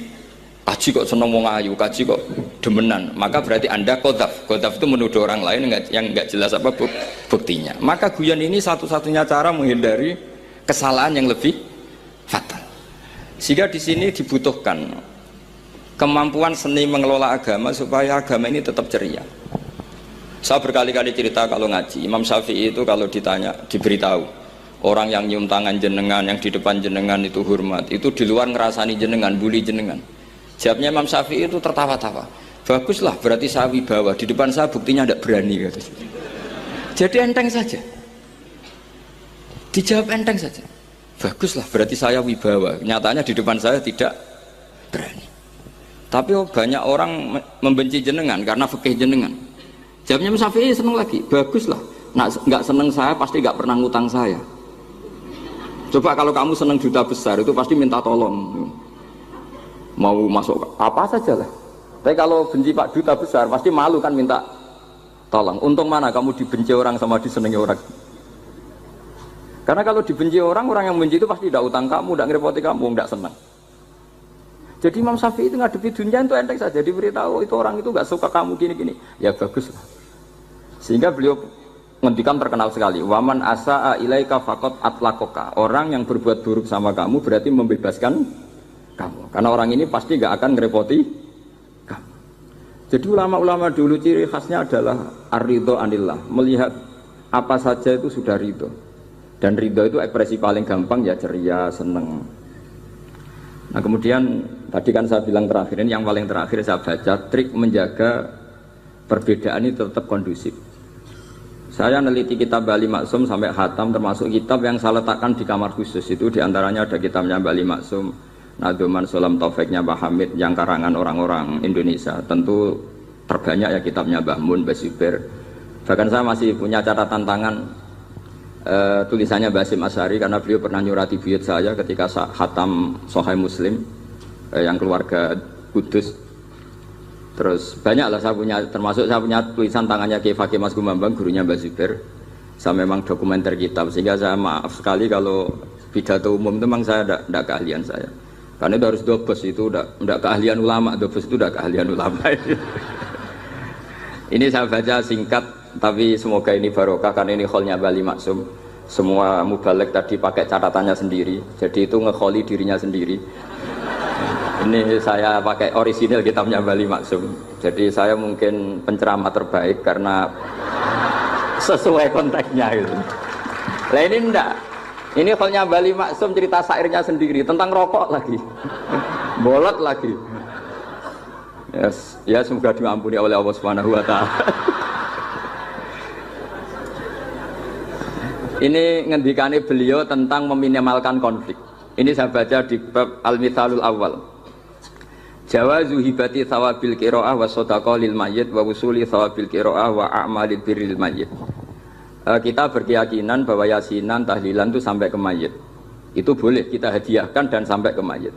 kaji kok seneng wong ayu, kaji kok demenan, maka berarti Anda qadzaf. Qadzaf itu menuduh orang lain yang enggak jelas apa buktinya. Maka guyon ini satu-satunya cara menghindari kesalahan yang lebih fatal. Sehingga di sini dibutuhkan kemampuan seni mengelola agama supaya agama ini tetap ceria. Saya berkali-kali cerita kalau ngaji, Imam Syafi'i itu kalau ditanya, diberitahu orang yang nyium tangan jenengan, yang di depan jenengan itu hormat, itu di luar ngerasani jenengan, bully jenengan. Jawabnya Imam Syafi'i itu tertawa-tawa. Baguslah, berarti saya wibawa. Di depan saya buktinya tidak berani. Kata. Jadi enteng saja. Dijawab enteng saja. Baguslah, berarti saya wibawa. Nyatanya di depan saya tidak berani. Tapi banyak orang membenci jenengan karena fikih jenengan. Jawabnya Imam Syafi'i seneng lagi. Baguslah, nggak seneng saya pasti nggak pernah ngutang saya. Coba kalau kamu seneng juta besar itu pasti minta tolong. Mau masuk apa saja lah. Tapi kalau benci Pak duta besar pasti malu kan minta tolong. Untung mana kamu dibenci orang sama disenangi orang. Karena kalau dibenci orang yang benci itu pasti tidak utang kamu, tidak ngerepoti kamu, tidak senang. Jadi Imam Syafi'i itu ngadepi dunia itu enteng saja, diberitahu itu orang itu nggak suka kamu gini-gini. Ya bagus lah. Sehingga beliau ngendikan terkenal sekali. Waman asa'a ilaika faqad atlaqaka. Orang yang berbuat buruk sama kamu berarti membebaskan kamu, karena orang ini pasti gak akan ngerepoti kamu. Jadi ulama-ulama dulu ciri khasnya adalah ar-ridho anillah, melihat apa saja itu sudah ridho, dan ridho itu ekspresi paling gampang ya ceria, seneng. Nah kemudian tadi kan saya bilang terakhir ini yang paling terakhir saya baca trik menjaga perbedaan ini tetap kondusif. Saya neliti kitab Bali Maksum sampai khatam, termasuk kitab yang saya letakkan di kamar khusus itu diantaranya ada kitabnya Bali Maksum, Nadoman Solam Taufiknya Mbah Hamid yang karangan orang-orang Indonesia. Tentu terbanyak ya kitabnya Mbah Mun, Mbah Zubair. Bahkan saya masih punya catatan tangan tulisannya Mbah Hasyim Asy'ari karena beliau pernah nyurati buyut saya ketika khatam Sahih Muslim yang keluarga Kudus. Terus banyak lah saya punya, termasuk saya punya tulisan tangannya Kiai Fakih Mas Gumambang, gurunya Mbah Zubair. Saya memang dokumenter kitab, sehingga saya maaf sekali kalau pidato umum itu memang saya tidak keahlian saya. Karena itu harus dobes, itu udah keahlian ulama, dobes itu udah keahlian ulama. Ini saya baca singkat, tapi semoga ini barokah karena ini kholnya Bali Maksum. Semua mubalek tadi pakai catatannya sendiri, jadi itu ngekholi dirinya sendiri. Ini saya pakai orisinil kitabnya Bali Maksum. Jadi saya mungkin penceramah terbaik karena sesuai konteksnya itu. Nah ini enggak. Ini kholnya Bali Maksum cerita syairnya sendiri tentang rokok lagi, bolot lagi. Yes, ya semoga diampuni oleh Allah Subhanahu Wa Taala. Ini ngendikane beliau tentang meminimalkan konflik. Ini saya baca di bab Al-Mithalul Awal. Jawazu hibati thawabil qiraah wa shadaqah lil mayyit wa wusuli thawabil qiraah wa a'malil birril mayyit. Kita berkeyakinan bahwa yasinan, tahlilan itu sampai ke mayit. Itu boleh kita hadiahkan dan sampai ke mayit.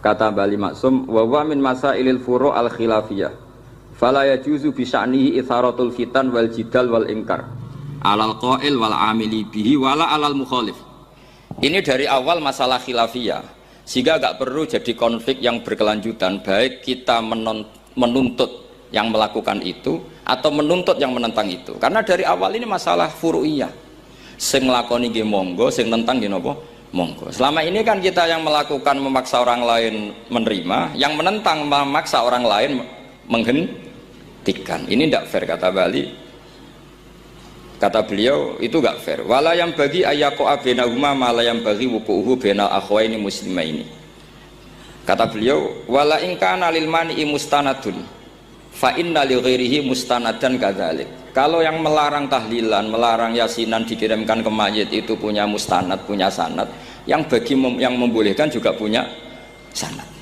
Kata Bali Maksum, wa wa min masailil furu' al khilafiyah. Fala yajuzu bi sya'nihi itharatul fitan wal jidal wal ingkar. Alal qail wal amili bihi wala alal mukhalif. Ini dari awal masalah khilafiyah. Sehingga gak perlu jadi konflik yang berkelanjutan, baik kita menuntut yang melakukan itu atau menuntut yang menentang itu, karena dari awal ini masalah furu'iyah, sing nglakoni nggih monggo, sing nentang nggih napa monggo. Selama ini kan kita yang melakukan memaksa orang lain menerima, yang menentang memaksa orang lain menghentikan. Ini tidak fair kata Bali. Kata beliau itu gak fair. Wala yang bagi ayaqa bainahuma ma la yang bagi wuquhu bainal akhwaini muslimaini. Kata beliau wala in kana lil mani'i mustanadun fa inna li ghairihi mustanadan kadzalik. Kalau yang melarang tahlilan, melarang yasinan dikirimkan ke mayit itu punya mustanad, punya sanad, yang bagi yang membolehkan juga punya sanad.